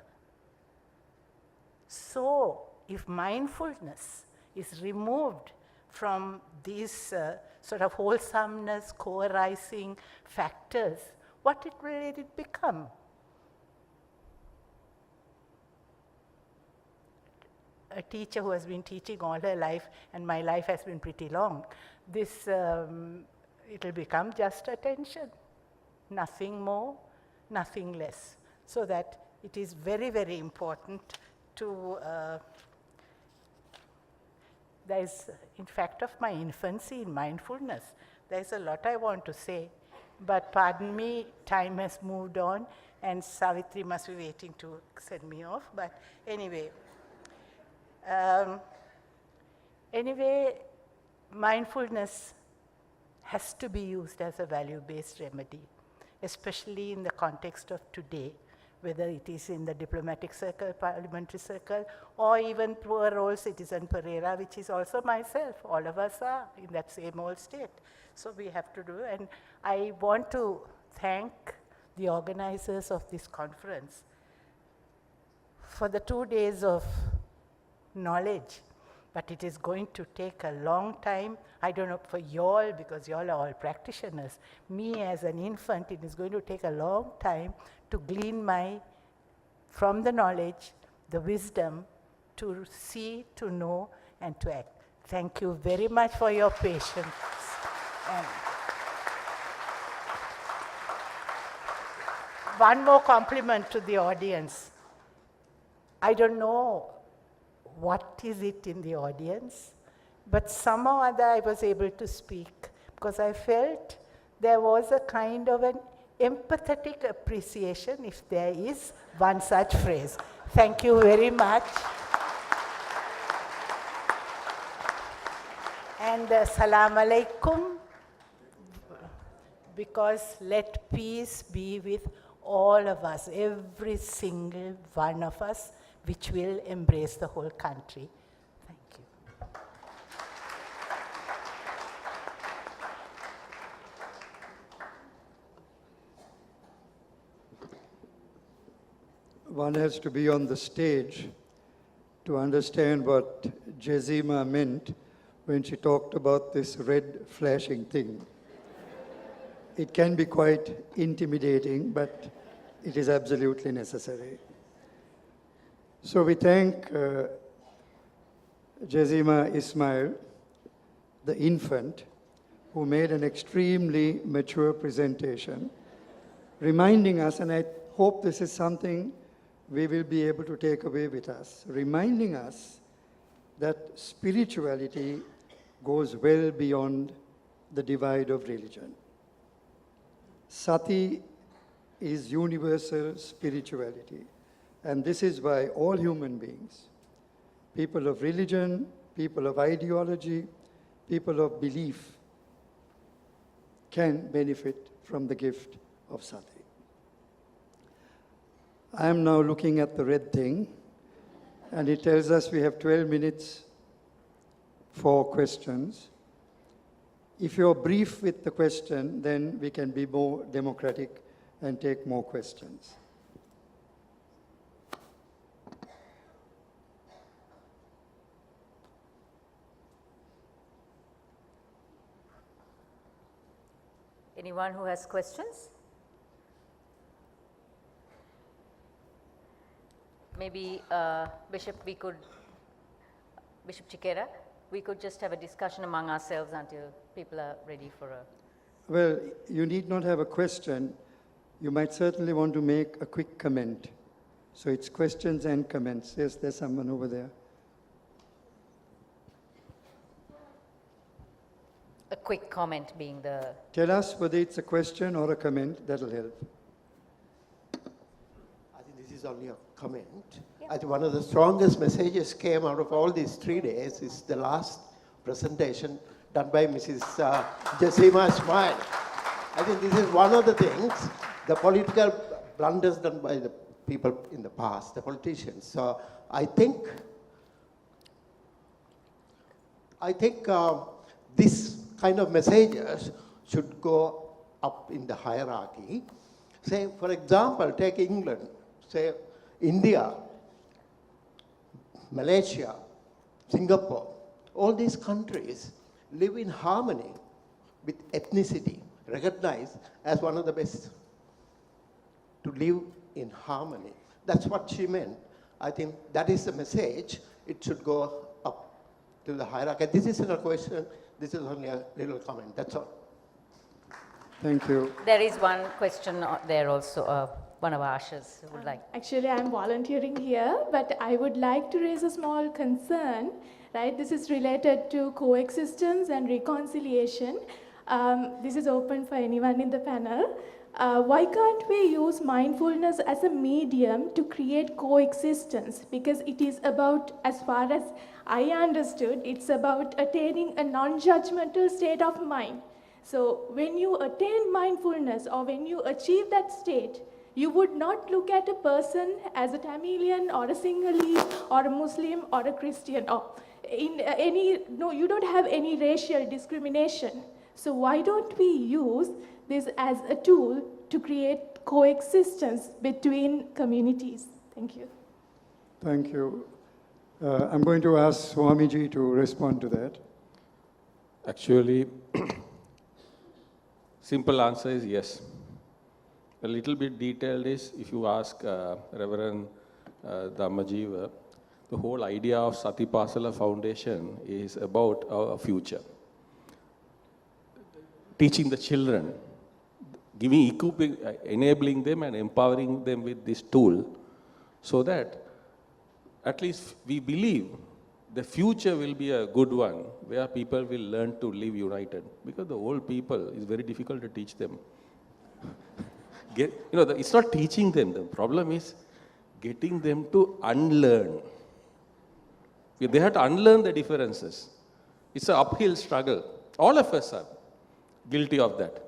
So, if mindfulness is removed from these sort of wholesomeness, co-arising factors, what will it become? A teacher who has been teaching all her life, and my life has been pretty long, this, it will become just attention. Nothing more, nothing less. So that it is very, very important to, there is, in fact, of my infancy in mindfulness, there is a lot I want to say, but pardon me, time has moved on, and Savitri must be waiting to send me off, but anyway. Mindfulness has to be used as a value-based remedy, especially in the context of today, whether it is in the diplomatic circle, parliamentary circle, or even poor old citizen Pereira, which is also myself. All of us are in that same old state. So we have to do, and I want to thank the organizers of this conference for the 2 days of knowledge, but it is going to take a long time. I don't know for y'all, because y'all are all practitioners. Me as an infant, it is going to take a long time to glean from the knowledge, the wisdom, to see, to know, and to act. Thank you very much for your patience. And one more compliment to the audience. I don't know what is it in the audience, but somehow or other I was able to speak because I felt there was a kind of an empathetic appreciation, if there is one such phrase. Thank you very much. And salam alaikum, because let peace be with all of us, every single one of us, which will embrace the whole country. Thank you. One has to be on the stage to understand what Jezima meant when she talked about this red flashing thing. It can be quite intimidating, but it is absolutely necessary. So we thank Jezima Ismail, the infant, who made an extremely mature presentation, reminding us, and I hope this is something we will be able to take away with us, reminding us that spirituality goes well beyond the divide of religion. Sati is universal spirituality. And this is why all human beings, people of religion, people of ideology, people of belief, can benefit from the gift of Sati. I am now looking at the red thing, and it tells us we have 12 minutes for questions. If you're brief with the question, then we can be more democratic and take more questions. Anyone who has questions? Maybe Bishop Chickera, we could just have a discussion among ourselves until people are ready for a... Well, you need not have a question. You might certainly want to make a quick comment. So it's questions and comments. Yes, there's someone over there. A quick comment being the... Tell us whether it's a question or a comment. That'll help. I think this is only a comment. Yeah. I think one of the strongest messages came out of all these 3 days is the last presentation done by Mrs. Jezima Ismail. I think this is one of the things, the political blunders done by the people in the past, the politicians. So I think this kind of messages should go up in the hierarchy. Say, for example, take England, say India, Malaysia, Singapore, all these countries live in harmony with ethnicity, recognized as one of the best to live in harmony. That's what she meant. I think that is the message. It should go up to the hierarchy. This isn't a question. This is only a little comment. That's all. Thank you. There is one question there also. One of our ushers would like. Actually, I'm volunteering here, but I would like to raise a small concern, right? This is related to coexistence and reconciliation. This is open for anyone in the panel. Why can't we use mindfulness as a medium to create coexistence? Because it is about, as far as I understood, it's about attaining a non-judgmental state of mind. So when you attain mindfulness or when you achieve that state, you would not look at a person as a Tamilian or a Sinhalese or a Muslim or a Christian or you don't have any racial discrimination. So why don't we use this as a tool to create coexistence between communities. Thank you. Thank you. I'm going to ask Swamiji to respond to that. Actually, simple answer is yes. A little bit detailed is, if you ask Reverend Dhammajiva, the whole idea of Sati Pasala Foundation is about our future. Teaching the children, equipping, enabling them and empowering them with this tool, so that at least we believe the future will be a good one, where people will learn to live united. Because the old people, is very difficult to teach them. It's not teaching them. The problem is getting them to unlearn. They have to unlearn the differences. It's an uphill struggle. All of us are guilty of that.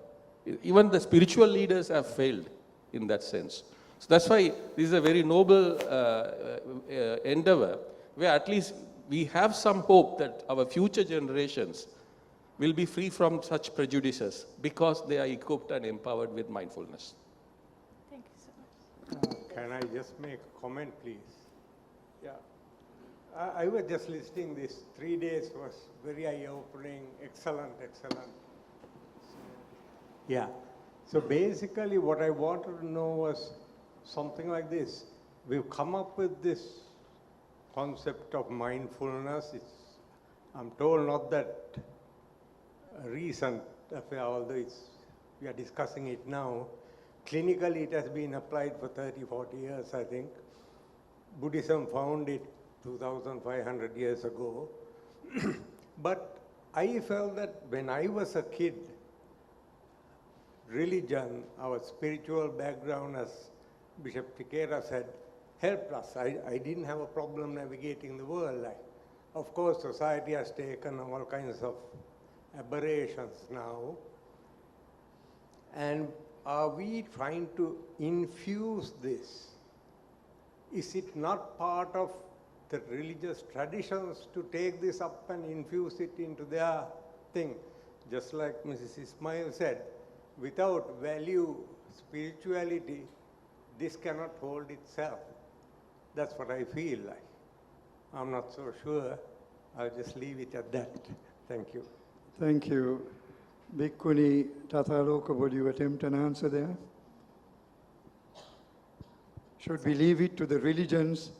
Even the spiritual leaders have failed in that sense. So that's why this is a very noble endeavor, where at least we have some hope that our future generations will be free from such prejudices because they are equipped and empowered with mindfulness. Thank you so much. Can I just make a comment, please? Yeah. I was just listening this. 3 days was very eye-opening, excellent. Yeah. So basically what I wanted to know was something like this. We've come up with this concept of mindfulness. I'm told not that recent affair, although we are discussing it now. Clinically, it has been applied for 30, 40 years, I think. Buddhism found it 2,500 years ago. But I felt that when I was a kid, religion, our spiritual background, as Bishop Chickera said, helped us. I didn't have a problem navigating the world. Of course, society has taken all kinds of aberrations now. And are we trying to infuse this? Is it not part of the religious traditions to take this up and infuse it into their thing? Just like Mrs. Ismail said, without value, spirituality, this cannot hold itself. That's what I feel like. I'm not so sure. I'll just leave it at that. Thank you. Thank you. Bhikkhuni Tathaloka, would you attempt an answer there? Should we leave it to the religions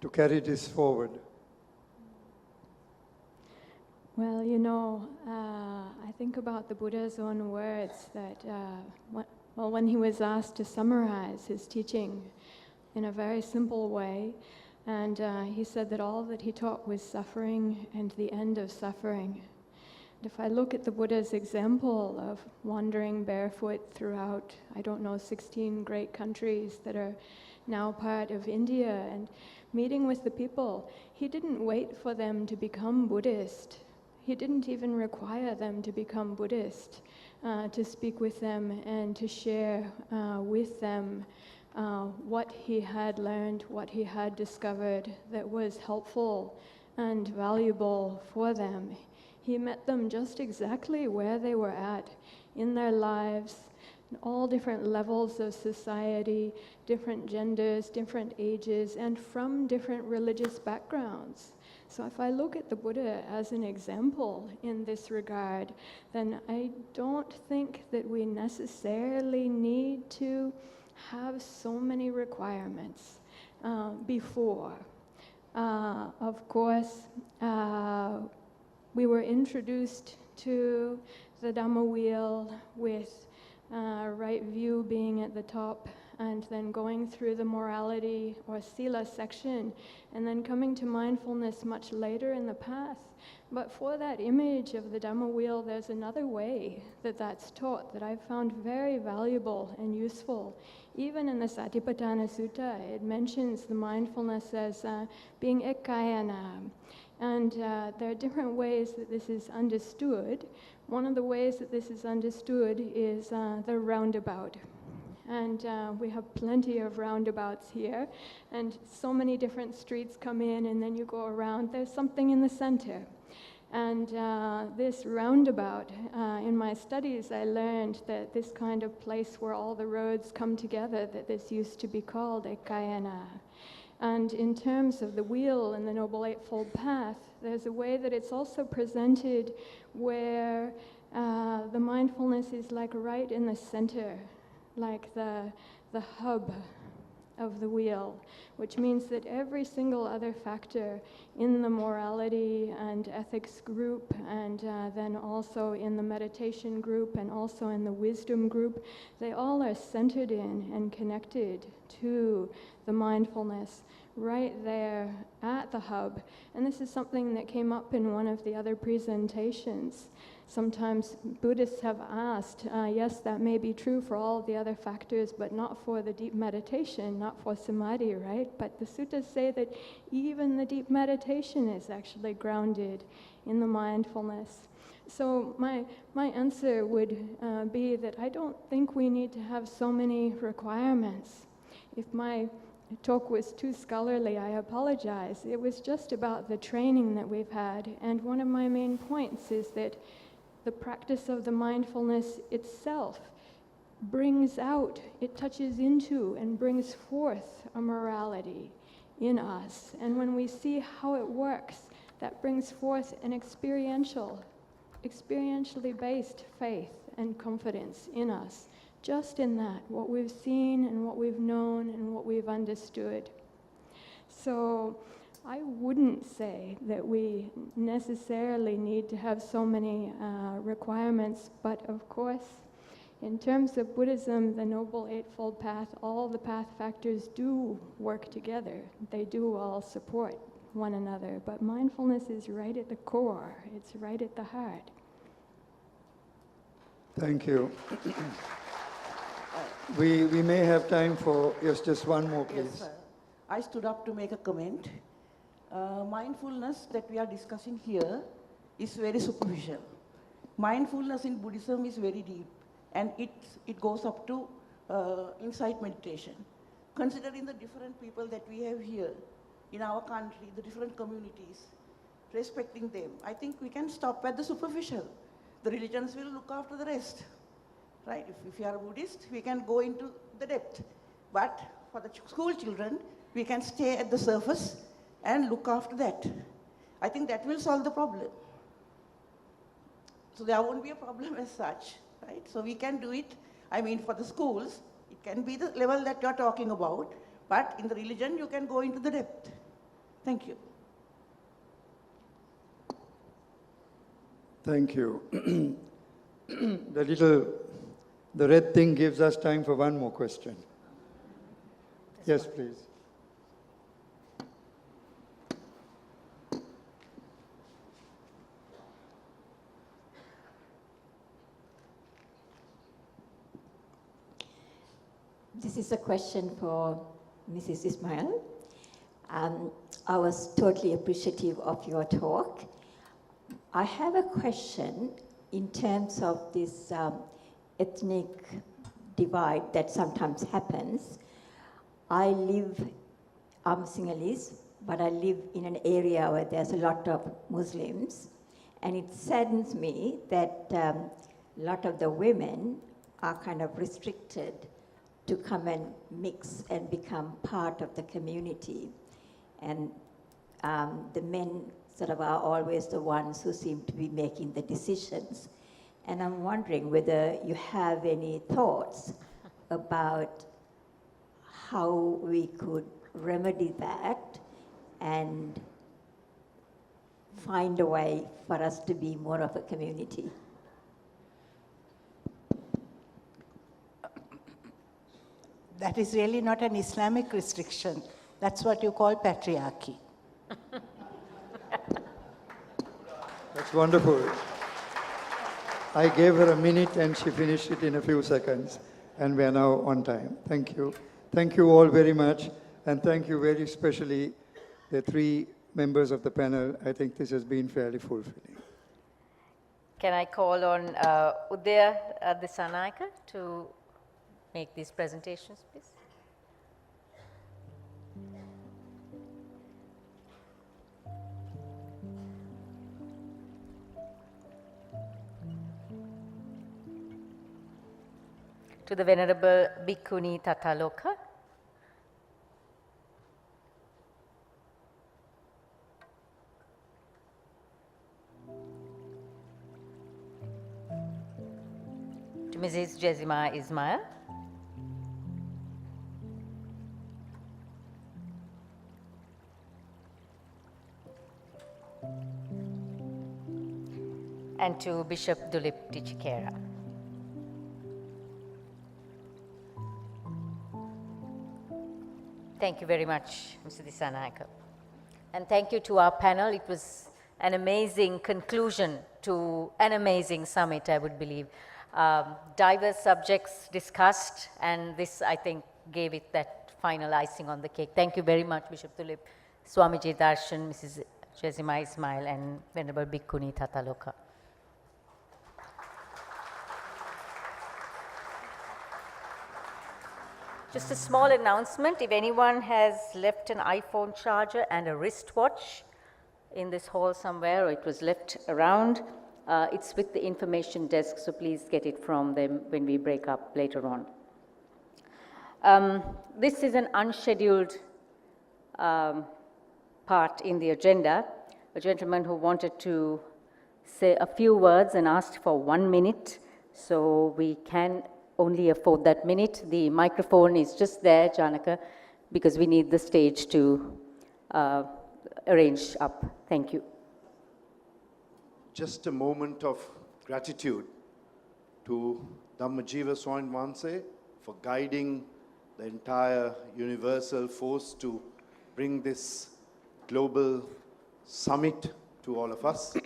to carry this forward? Well, I think about the Buddha's own words that, when he was asked to summarize his teaching in a very simple way, and he said that all that he taught was suffering and the end of suffering. If I look at the Buddha's example of wandering barefoot throughout, 16 great countries that are now part of India, and meeting with the people, he didn't wait for them to become Buddhist. He didn't even require them to become Buddhist to speak with them and to share with them what he had learned, what he had discovered that was helpful and valuable for them. He met them just exactly where they were at in their lives, all different levels of society, different genders, different ages, and from different religious backgrounds. So if I look at the Buddha as an example in this regard, then I don't think that we necessarily need to have so many requirements before. Of course, we were introduced to the Dhamma wheel with right view being at the top, and then going through the morality or sila section, and then coming to mindfulness much later in the path. But for that image of the Dhamma wheel, there's another way that that's taught that I've found very valuable and useful. Even in the Satipatthana Sutta, it mentions the mindfulness as being ekkayana. And there are different ways that this is understood. One of the ways that this is understood is the roundabout. And we have plenty of roundabouts here, and so many different streets come in, and then you go around. There's something in the center. And this roundabout, in my studies, I learned that this kind of place where all the roads come together, that this used to be called Ekayana. And in terms of the wheel and the Noble Eightfold Path, there's a way that it's also presented where the mindfulness is like right in the center, like the hub of the wheel, which means that every single other factor in the morality and ethics group, and then also in the meditation group, and also in the wisdom group, they all are centered in and connected to the mindfulness right there at the hub. And this is something that came up in one of the other presentations. Sometimes Buddhists have asked, yes, that may be true for all the other factors, but not for the deep meditation, not for samadhi, right? But the suttas say that even the deep meditation is actually grounded in the mindfulness. So my answer would be that I don't think we need to have so many requirements. If my talk was too scholarly, I apologize. It was just about the training that we've had, and one of my main points is that the practice of the mindfulness itself brings out, it touches into and brings forth a morality in us. And when we see how it works, that brings forth an experientially based faith and confidence in us. Just in that, what we've seen and what we've known and what we've understood. So I wouldn't say that we necessarily need to have so many requirements, but of course, in terms of Buddhism, the Noble Eightfold Path, all the path factors do work together. They do all support one another, but mindfulness is right at the core. It's right at the heart. Thank you. We may have time for just one more, please. Yes, sir. I stood up to make a comment. Mindfulness that we are discussing here is very superficial. Mindfulness in Buddhism is very deep, and it goes up to insight meditation. Considering the different people that we have here in our country, the different communities, respecting them, I think we can stop at the superficial. The religions will look after the rest. Right? If you are a Buddhist, we can go into the depth. But for the school children, we can stay at the surface and look after that. I think that will solve the problem. So there won't be a problem as such, right? So we can do it, I mean, for the schools, it can be the level that you're talking about, but in the religion, you can go into the depth. Thank you. Thank you. The red thing gives us time for one more question. Yes, please. This is a question for Mrs. Ismail. I was totally appreciative of your talk. I have a question in terms of this ethnic divide that sometimes happens. I'm Sinhalese, but I live in an area where there's a lot of Muslims, and it saddens me that a lot of the women are kind of restricted to come and mix and become part of the community. And the men sort of are always the ones who seem to be making the decisions. And I'm wondering whether you have any thoughts about how we could remedy that and find a way for us to be more of a community. That is really not an Islamic restriction. That's what you call patriarchy. That's wonderful. I gave her a minute and she finished it in a few seconds, and we are now on time. Thank you. Thank you all very much, and thank you very especially the three members of the panel. I think this has been fairly fulfilling. Can I call on Udaya Disanaika to make these presentations, please? to the Venerable Bhikkhuni Tathaloka. To Mrs. Jezima Ismail. And to Bishop Duleep Chickera. Thank you very much, Mr. Dissanayake. And thank you to our panel. It was an amazing conclusion to an amazing summit, I would believe. Diverse subjects discussed, and this, I think, gave it that final icing on the cake. Thank you very much, Bishop Duleep, Swamiji Darshan, Mrs. Jezima Ismail, and Venerable Bhikkhuni Tathaloka. Just a small announcement, if anyone has left an iPhone charger and a wristwatch in this hall somewhere, or it was left around, it's with the information desk, so please get it from them when we break up later on. This is an unscheduled part in the agenda. A gentleman who wanted to say a few words and asked for 1 minute, so we can only afford that minute. The microphone is just there, Janaka, because we need the stage to arrange up. Thank you. Just a moment of gratitude to Dhammajiva Swami Vanse for guiding the entire universal force to bring this global summit to all of us. A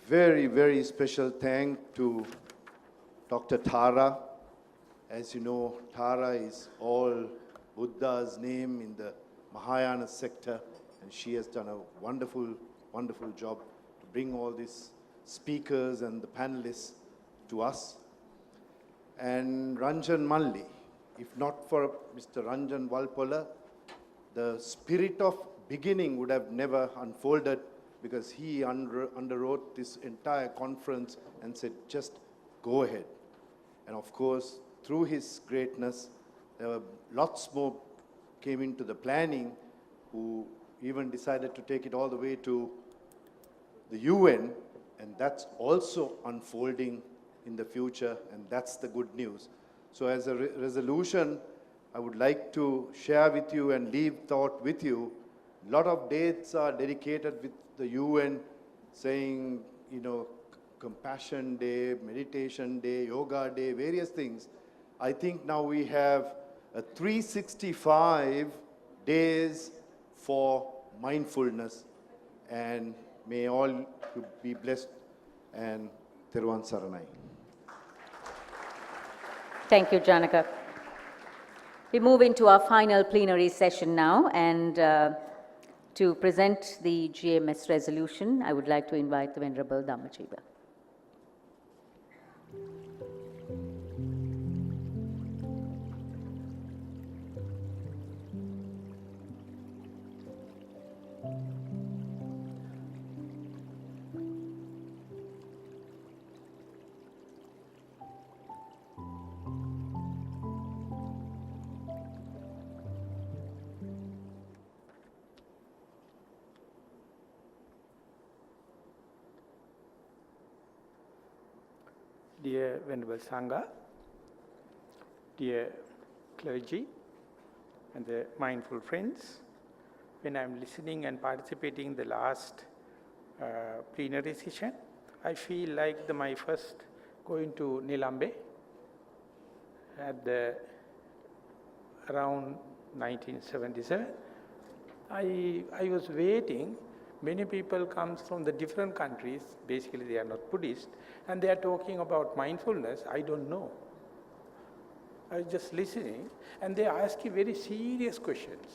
very, very special thank to Dr. Tara. As you know, Tara is all Buddha's name in the Mahayana sector, and she has done a wonderful, wonderful job to bring all these speakers and the panelists to us. And Ranjan Malli, if not for Mr. Ranjan Walpola, the spirit of beginning would have never unfolded, because he underwrote this entire conference and said, just go ahead. And of course, through his greatness, there were lots more came into the planning, who even decided to take it all the way to the UN, and that's also unfolding in the future, and that's the good news. So as a resolution, I would like to share with you and leave thought with you. A lot of dates are dedicated with the UN, saying, you know, Compassion Day, Meditation Day, Yoga Day, various things. I think now we have a 365 days for mindfulness, and may all be blessed, and Thiruvan Saranai. Thank you, Janaka. We move into our final plenary session now, and to present the GMS resolution, I would like to invite the Venerable Dhammajiva. Dear Venerable Sangha, dear clergy, and the mindful friends, when I'm listening and participating in the last plenary session, I feel like my first going to Nilambe at around 1977. I was waiting. Many people come from the different countries, basically they are not Buddhist, and they are talking about mindfulness. I don't know. I was just listening, and they ask you very serious questions,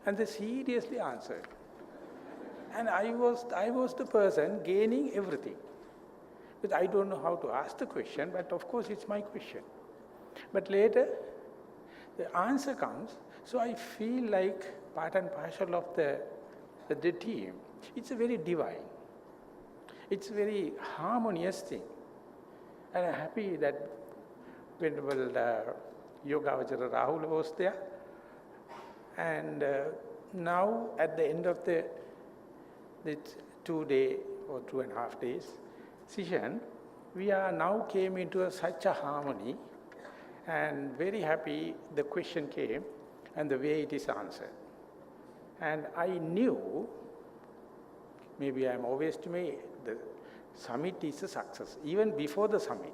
and they seriously answered. And I was the person gaining everything. But I don't know how to ask the question, but of course it's my question. But later, the answer comes, so I feel like part and parcel of the team. It's a very divine. It's a very harmonious thing. And I'm happy that Venerable Yogavajara Rahul was there. And now at the end of the 2-day or 2.5 days session, we are now came into such a harmony, and very happy the question came and the way it is answered. And I knew, maybe I am overestimating, the summit is a success, even before the summit.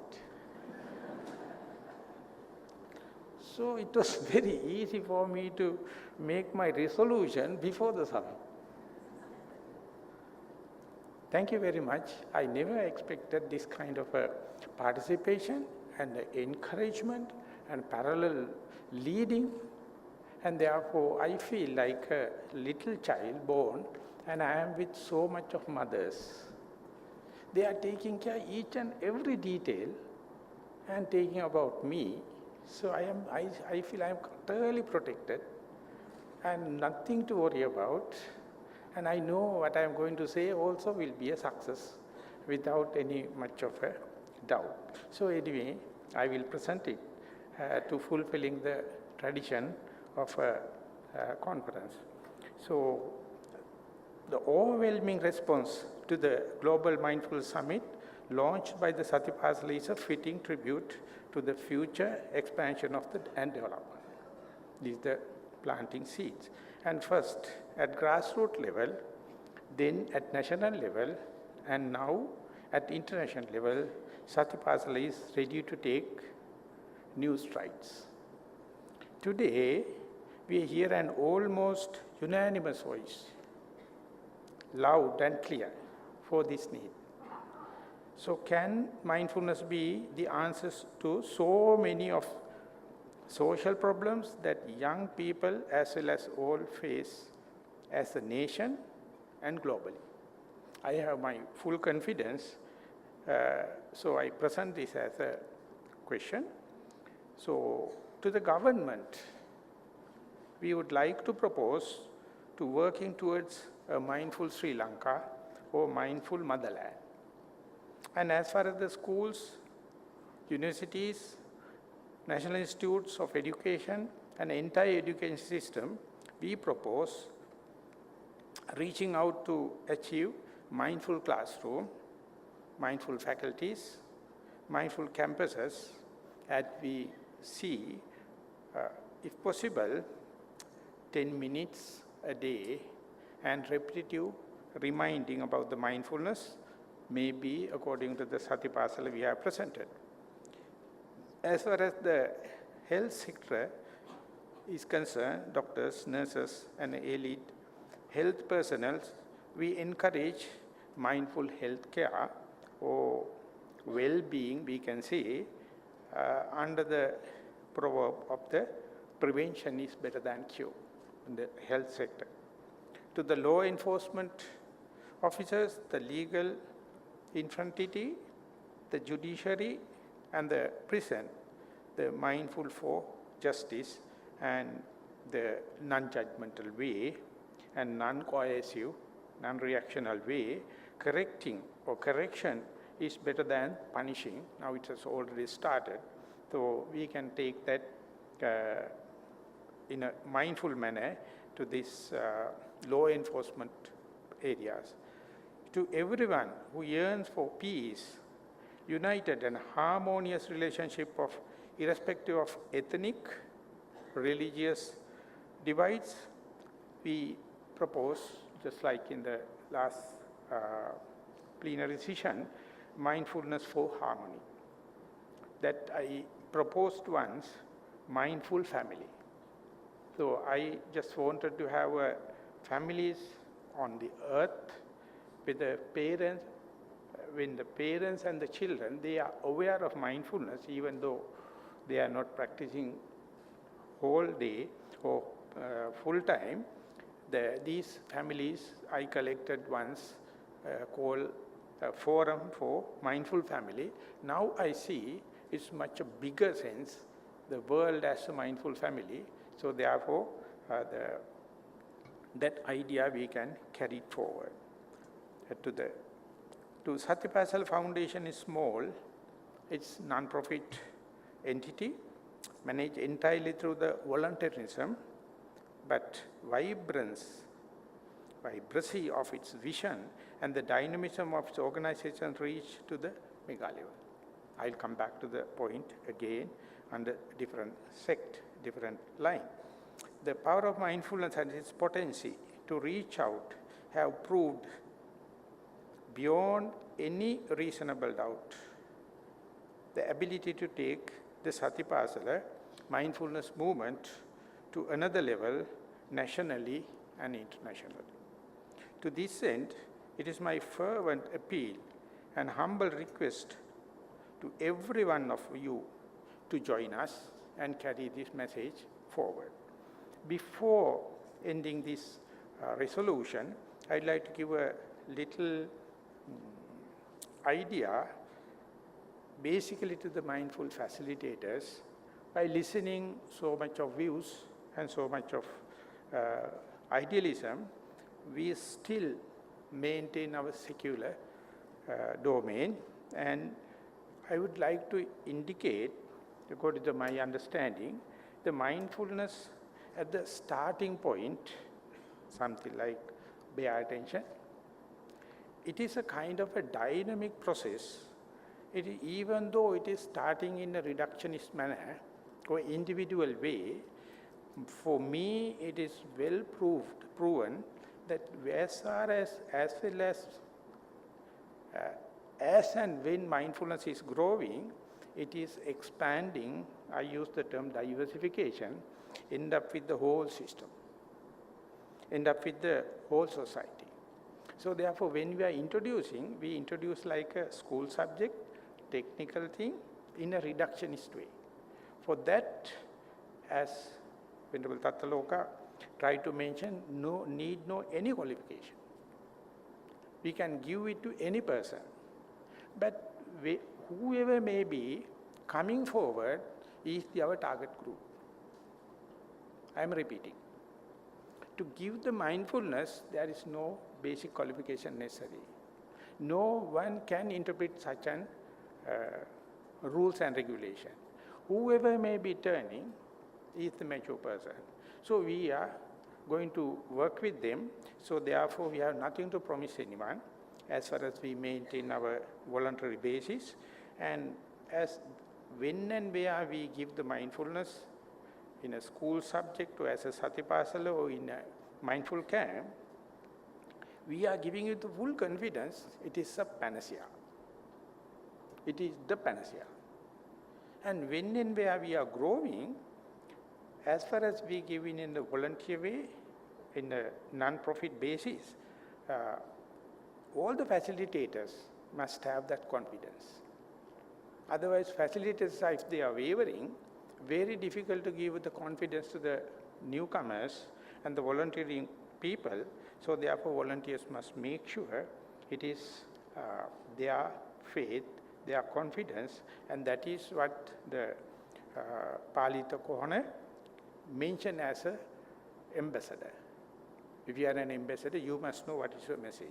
So it was very easy for me to make my resolution before the summit. Thank you very much. I never expected this kind of a participation and encouragement and parallel leading. And therefore, I feel like a little child born, and I am with so much of mothers. They are taking care of each and every detail and taking about me. So I feel I am thoroughly protected and nothing to worry about. And I know what I am going to say also will be a success without any much of a doubt. So anyway, I will present it to fulfilling the tradition of a conference. So the overwhelming response to the Global Mindfulness Summit launched by the Sati Pasala is a fitting tribute to the future expansion of and development. This is the planting seeds. And first at grassroots level, then at national level, and now at international level, Sati Pasala is ready to take new strides. Today, we hear an almost unanimous voice, loud and clear, for this need. So can mindfulness be the answers to so many of social problems that young people as well as all face as a nation and globally? I have my full confidence, so I present this as a question. So to the government, we would like to propose to working towards a mindful Sri Lanka or mindful motherland. And as far as the schools, universities, national institutes of education and entire education system, we propose reaching out to achieve mindful classroom, mindful faculties, mindful campuses, as we see, if possible, 10 minutes a day and repetitive reminding about the mindfulness, maybe according to the Sati Pasala we have presented. As far as the health sector is concerned, doctors, nurses, and elite health personnel, we encourage mindful health care or well-being, we can say, under the proverb of the prevention is better than cure in the health sector. To the law enforcement officers, the legal infantry, the judiciary, and the prison, the mindful for justice and the non-judgmental way and non-coercive, non-reactional way, correcting or correction is better than punishing. Now it has already started, so we can take that in a mindful manner to this law enforcement areas. To everyone who yearns for peace, united and harmonious relationship of irrespective of ethnic, religious divides, we propose, just like in the last plenary session, mindfulness for harmony. That I proposed once, mindful family. So I just wanted to have families on the earth with the parents. When the parents and the children, they are aware of mindfulness, even though they are not practicing whole day or full time. These families I collected once called a Forum for Mindful Family. Now I see it's much a bigger sense, the world as a mindful family. So therefore, that idea we can carry it forward. To Sati Pasala Foundation is small, it's non-profit entity, managed entirely through the voluntarism, but vibrancy of its vision and the dynamism of its organization reach to the mega level. I'll come back to the point again under different sect, different line. The power of mindfulness and its potency to reach out have proved beyond any reasonable doubt the ability to take the Sati Pasala mindfulness movement to another level nationally and internationally. To this end, it is my fervent appeal and humble request to every one of you to join us and carry this message forward. Before ending this resolution, I'd like to give a little idea basically to the mindful facilitators. By listening so much of views and so much of idealism, we still maintain our secular domain, and I would like to indicate, according to my understanding, the mindfulness at the starting point, something like bare attention. It is a kind of a dynamic process. Even though it is starting in a reductionist manner or individual way, for me it is well proven that as well as and when mindfulness is growing, it is expanding. I use the term diversification, end up with the whole system, end up with the whole society. So therefore, when we are introducing, we introduce like a school subject, technical thing, in a reductionist way. For that, as Venerable Tathaloka tried to mention, need no any qualification. We can give it to any person. But whoever may be coming forward is our target group. I am repeating. To give the mindfulness, there is no basic qualification necessary. No one can interpret such an rules and regulation. Whoever may be turning is the mature person. So we are going to work with them. So therefore, we have nothing to promise anyone as far as we maintain our voluntary basis. And as when and where we give the mindfulness in a school subject or as a Sati Pasala or in a mindful camp, we are giving you the full confidence it is a panacea. It is the panacea. And when and where we are growing, as far as we give in the volunteer way, in a non-profit basis, all the facilitators must have that confidence. Otherwise, facilitators, if they are wavering, very difficult to give the confidence to the newcomers and the volunteering people. So therefore, volunteers must make sure it is their faith, their confidence, and that is what the Palita Kohana mentioned as an ambassador. If you are an ambassador, you must know what is your message.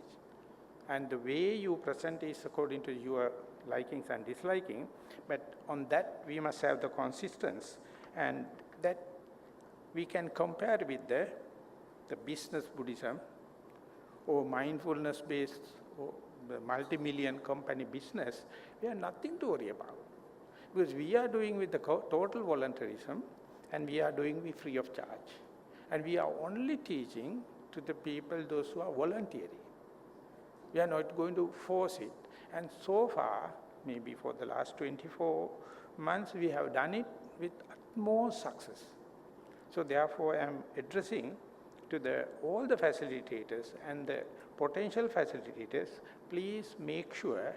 And the way you present is according to your likings and disliking, but on that we must have the consistency, and that we can compare with the business Buddhism or mindfulness-based or the multi-million company business. We have nothing to worry about, because we are doing with the total voluntarism, and we are doing with free of charge. And we are only teaching to the people, those who are volunteering. We are not going to force it. And so far, maybe for the last 24 months, we have done it with utmost success. So therefore, I am addressing to all the facilitators and the potential facilitators, please make sure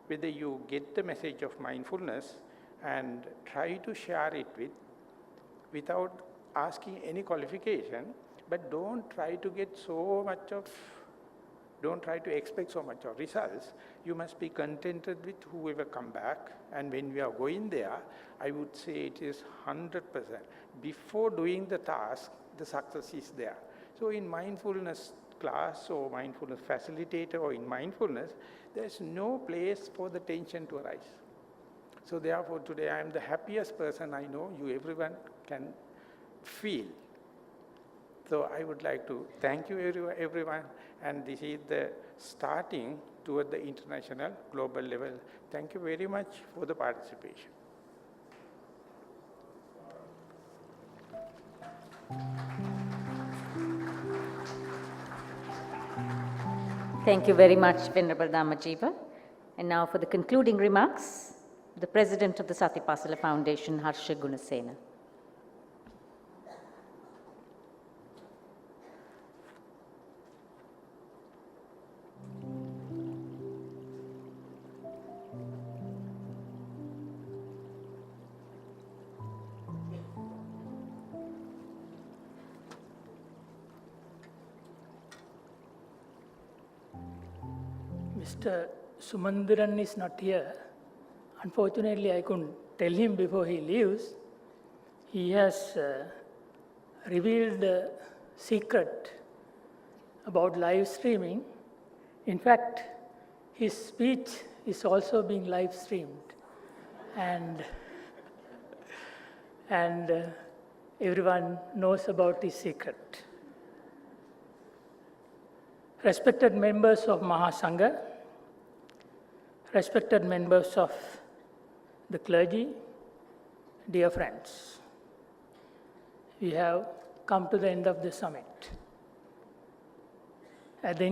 whether you get the message of mindfulness and try to share it without asking any qualification, but don't try to expect so much of results. You must be contented with whoever come back, and when we are going there, I would say it is 100%. Before doing the task, the success is there. So in mindfulness class or mindfulness facilitator or in mindfulness, there is no place for the tension to arise. So therefore, today I am the happiest person I know. You everyone can feel. So I would like to thank you everyone, and this is the starting toward the international global level. Thank you very much for the participation. Thank you very much, Venerable Dhammajiva. And now for the concluding remarks, the President of the Sati Pasala Foundation, Harsha Gunasena. Mr. Sumandiran is not here. Unfortunately, I couldn't tell him before he leaves. He has revealed a secret about live streaming. In fact, his speech is also being live streamed. And everyone knows about his secret. Respected members of Mahasangha, respected members of the clergy, dear friends, we have come to the end of the summit. At the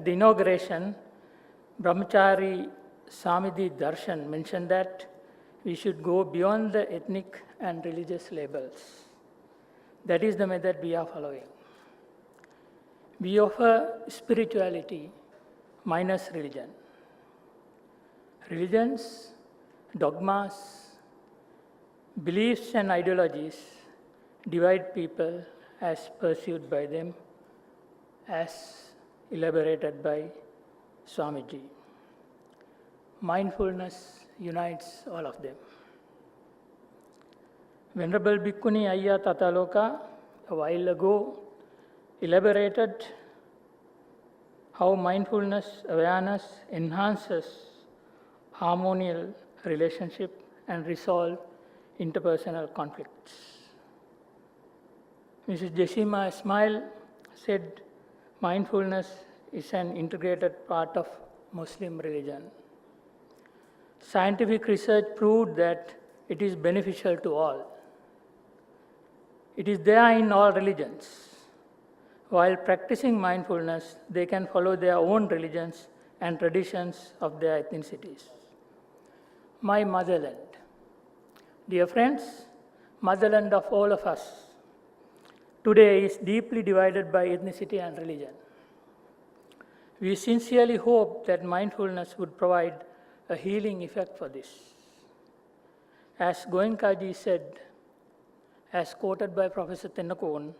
inauguration, Brahmachari Swamiji Darshan mentioned that we should go beyond the ethnic and religious labels. That is the method we are following. We offer spirituality minus religion. Religions, dogmas, beliefs and ideologies divide people as pursued by them, as elaborated by Swamiji. Mindfulness unites all of them. Venerable Bhikkhuni Ayya Tathaloka a while ago elaborated how mindfulness awareness enhances harmonial relationship and resolve interpersonal conflicts. Mrs. Jezima Ismail said mindfulness is an integrated part of Muslim religion. Scientific research proved that it is beneficial to all. It is there in all religions. While practicing mindfulness, they can follow their own religions and traditions of their ethnicities. My motherland. Dear friends, motherland of all of us, today is deeply divided by ethnicity and religion. We sincerely hope that mindfulness would provide a healing effect for this. As Goenkaji said, as quoted by Professor Tennakon,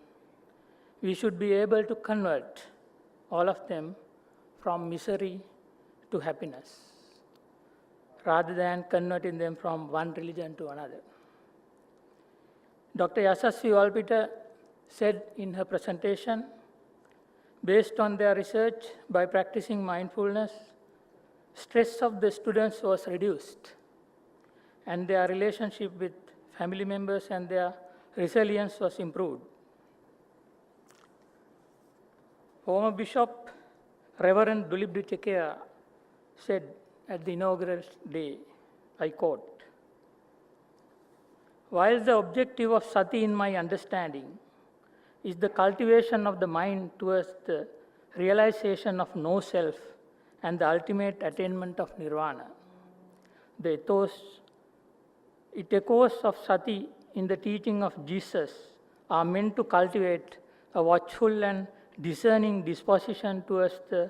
we should be able to convert all of them from misery to happiness, rather than converting them from one religion to another. Dr. Yasasvi Walpita said in her presentation, based on their research, by practicing mindfulness, stress of the students was reduced, and their relationship with family members and their resilience was improved. Former Bishop Reverend Duleep Chickera said at the inaugural day, I quote, "While the objective of Sati in my understanding is the cultivation of the mind towards the realization of no self and the ultimate attainment of nirvana, the echoes of Sati in the teaching of Jesus are meant to cultivate a watchful and discerning disposition towards the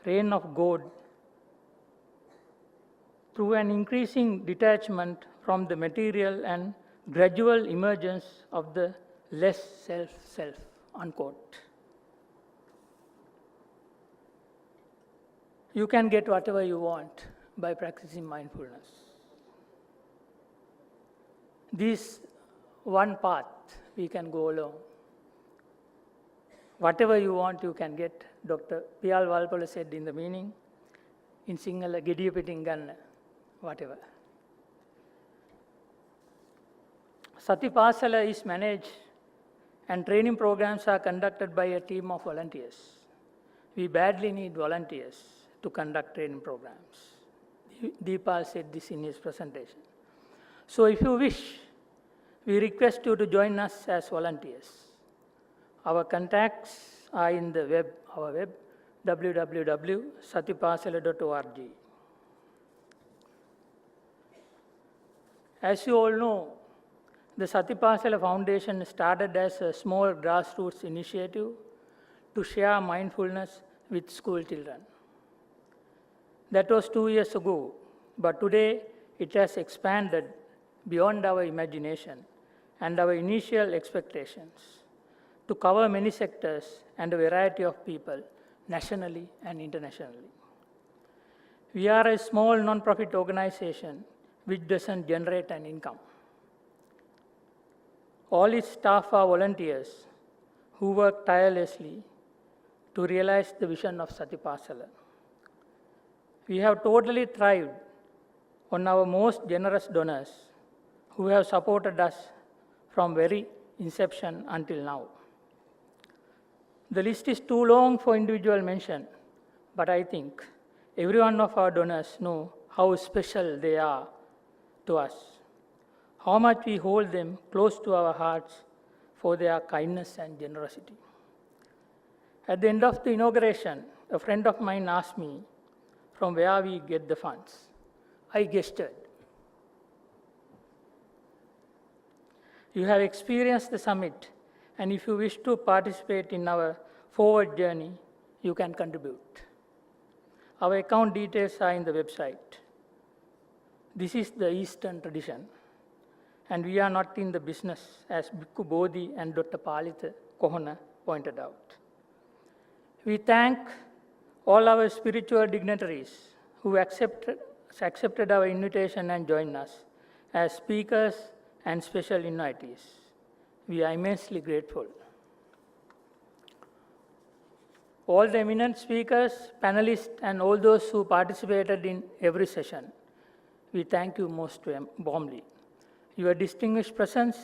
reign of God through an increasing detachment from the material and gradual emergence of the less self, unquote. You can get whatever you want by practicing mindfulness. This one path we can go along. Whatever you want, you can get. Dr. Piyal Walpala said in the meaning, in Sinhala, Gediya Pitting Ganna. whatever. Sati Pasala is managed and training programs are conducted by a team of volunteers. We badly need volunteers to conduct training programs. Deepal said this in his presentation. So if you wish, we request you to join us as volunteers. Our contacts are in the web, our web, www.satipasala.org. As you all know, the Sati Pasala Foundation started as a small grassroots initiative to share mindfulness with school children. That was 2 years ago, but today it has expanded beyond our imagination and our initial expectations to cover many sectors and a variety of people, nationally and internationally. We are a small non-profit organization which doesn't generate an income. All its staff are volunteers who work tirelessly to realize the vision of Sati Pasala. We have totally thrived on our most generous donors who have supported us from very inception until now. The list is too long for individual mention, but I think every one of our donors know how special they are to us, how much we hold them close to our hearts for their kindness and generosity. At the end of the inauguration, a friend of mine asked me from where we get the funds. I gestured. You have experienced the summit, and if you wish to participate in our forward journey, you can contribute. Our account details are in the website. This is the Eastern tradition, and we are not in the business, as Bhikkhu Bodhi and Dr. Palitha Kohana pointed out. We thank all our spiritual dignitaries who accepted our invitation and joined us as speakers and special invitees. We are immensely grateful. All the eminent speakers, panelists, and all those who participated in every session, we thank you most warmly. Your distinguished presence,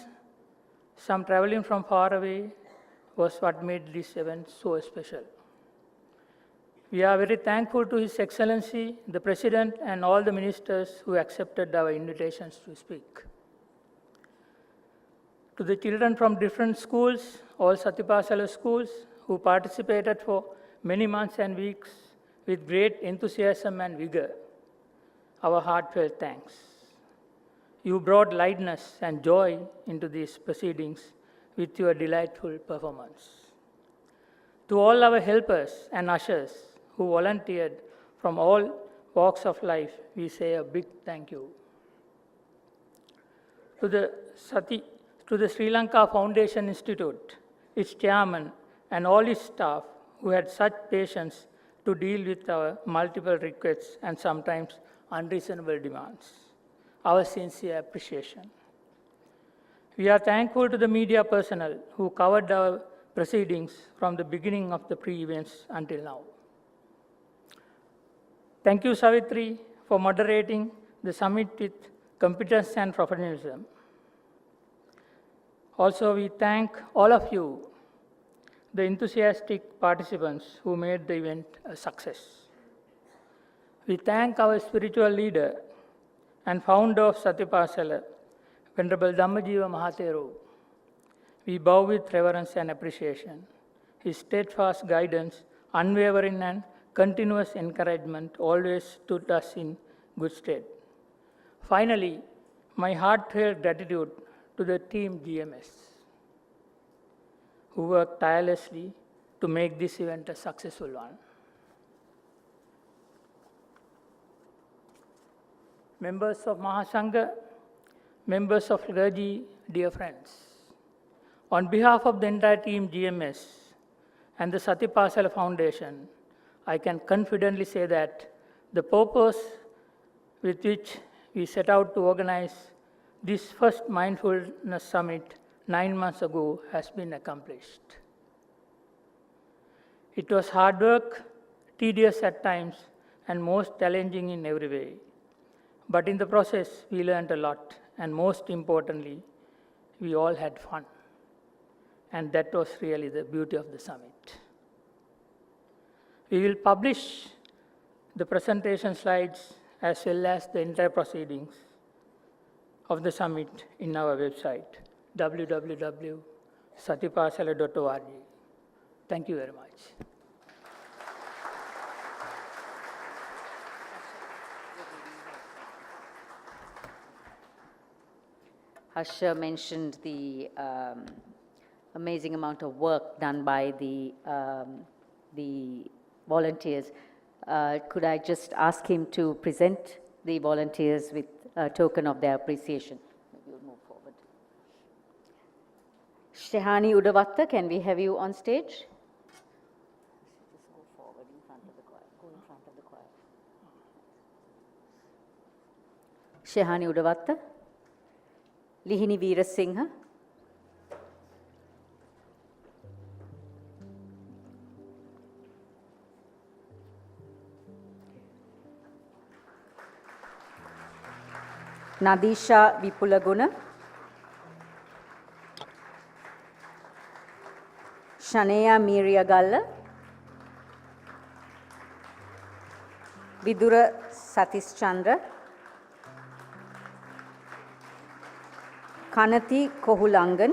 some traveling from far away, was what made this event so special. We are very thankful to His Excellency, the President, and all the ministers who accepted our invitations to speak. To the children from different schools, all Sati Pasala schools, who participated for many months and weeks with great enthusiasm and vigor, our heartfelt thanks. You brought lightness and joy into these proceedings with your delightful performance. To all our helpers and ushers who volunteered from all walks of life, we say a big thank you. To the Sri Lanka Foundation Institute, its chairman, and all its staff who had such patience to deal with our multiple requests and sometimes unreasonable demands. Our sincere appreciation. We are thankful to the media personnel who covered our proceedings from the beginning of the pre-events until now. Thank you, Savitri, for moderating the summit with competence and professionalism. Also, we thank all of you, the enthusiastic participants who made the event a success. We thank our spiritual leader and founder of Sati Pasala, Venerable Dhammajiva Mahathero. We bow with reverence and appreciation. His steadfast guidance, unwavering and continuous encouragement always stood us in good stead. Finally, my heartfelt gratitude to the team GMS, who worked tirelessly to make this event a successful one. Members of Mahasangha, members of clergy, dear friends, on behalf of the entire team GMS and the Sati Pasala Foundation, I can confidently say that the purpose with which we set out to organize this first mindfulness summit 9 months ago has been accomplished. It was hard work, tedious at times, and most challenging in every way. But in the process, we learned a lot, and most importantly, we all had fun. And that was really the beauty of the summit. We will publish the presentation slides as well as the entire proceedings of the summit in our website, www.satipasala.org. Thank you very much. Harsha mentioned the amazing amount of work done by the volunteers. Could I just ask him to present the volunteers with a token of their appreciation? Maybe we'll move forward. Shehani Udavatta, can we have you on stage? Just go forward in front of the choir. Go in front of the choir. Shehani Udavatta. Lihini Veerasinghe. Nadisha Vipulaguna. Shaneya Miriyagalla. Vidura Satischandra. Kanati Kohulangan.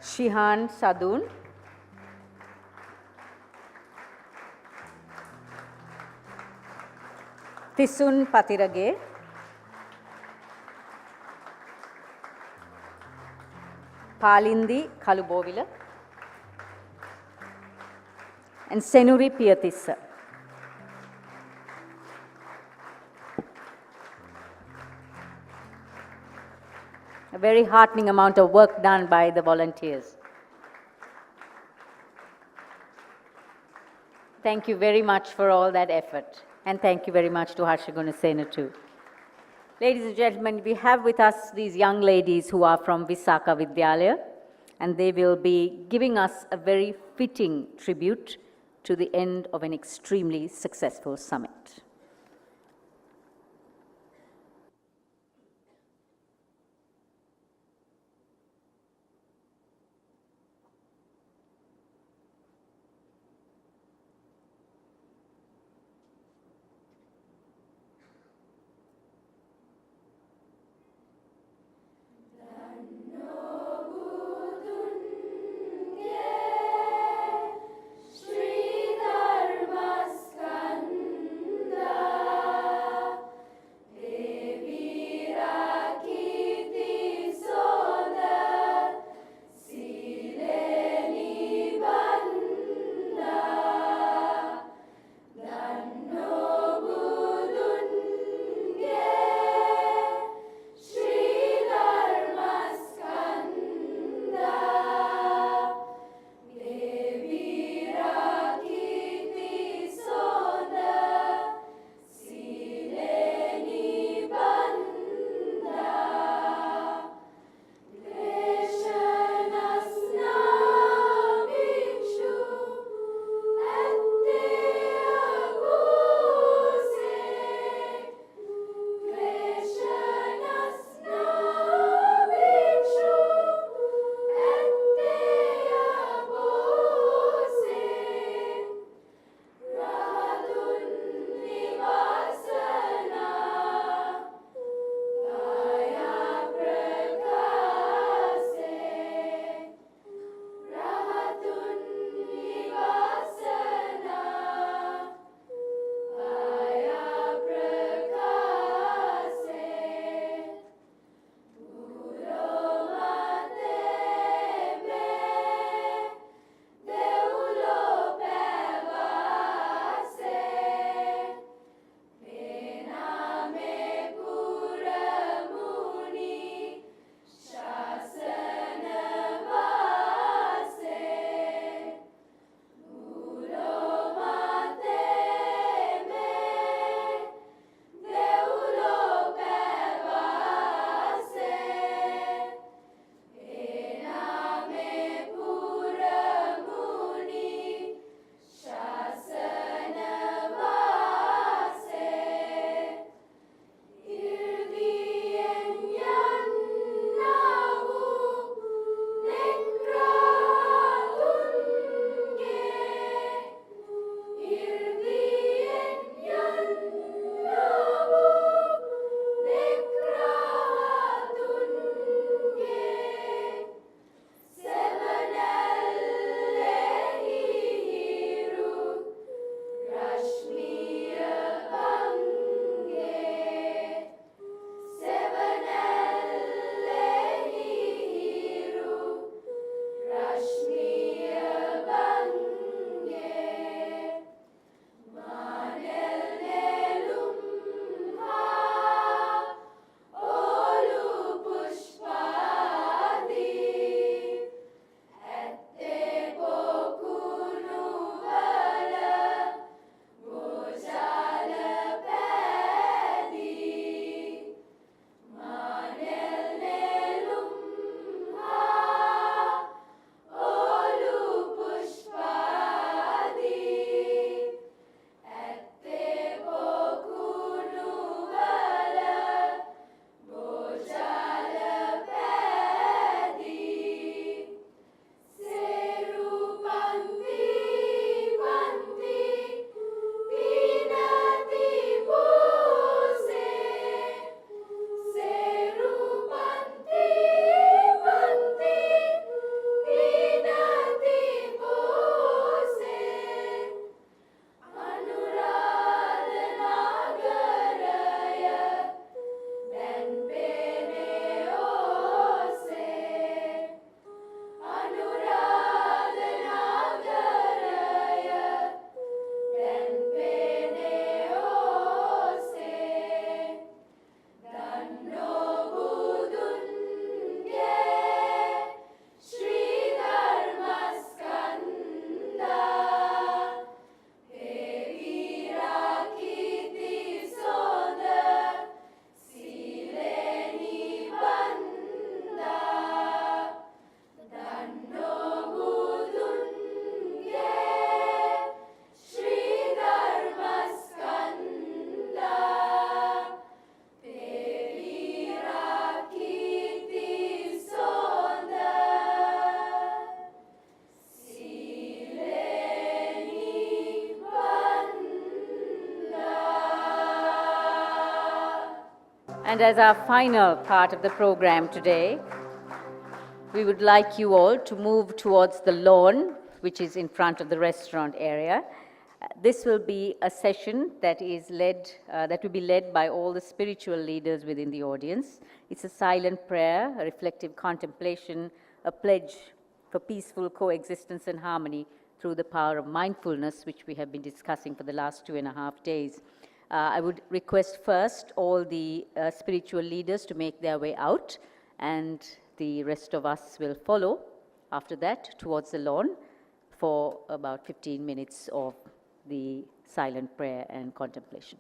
Shihan Sadun. Tisun Patirage. Palindi Kalubovila. And Senuri Piyatissa. A very heartening amount of work done by the volunteers. Thank you very much for all that effort. And thank you very much to Harsha Gunasena too. Ladies and gentlemen, we have with us these young ladies who are from Visakha Vidyalaya, and they will be giving us a very fitting tribute to the end of an extremely successful summit. Sri Dharma Skanda And as our final part of the program today, we would like you all to move towards the lawn, which is in front of the restaurant area. This will be a session that will be led by all the spiritual leaders within the audience. It's a silent prayer, a reflective contemplation, a pledge for peaceful coexistence and harmony through the power of mindfulness, which we have been discussing for the last 2.5 days. I would request first all the spiritual leaders to make their way out, and the rest of us will follow after that towards the lawn for about 15 minutes of the silent prayer and contemplation.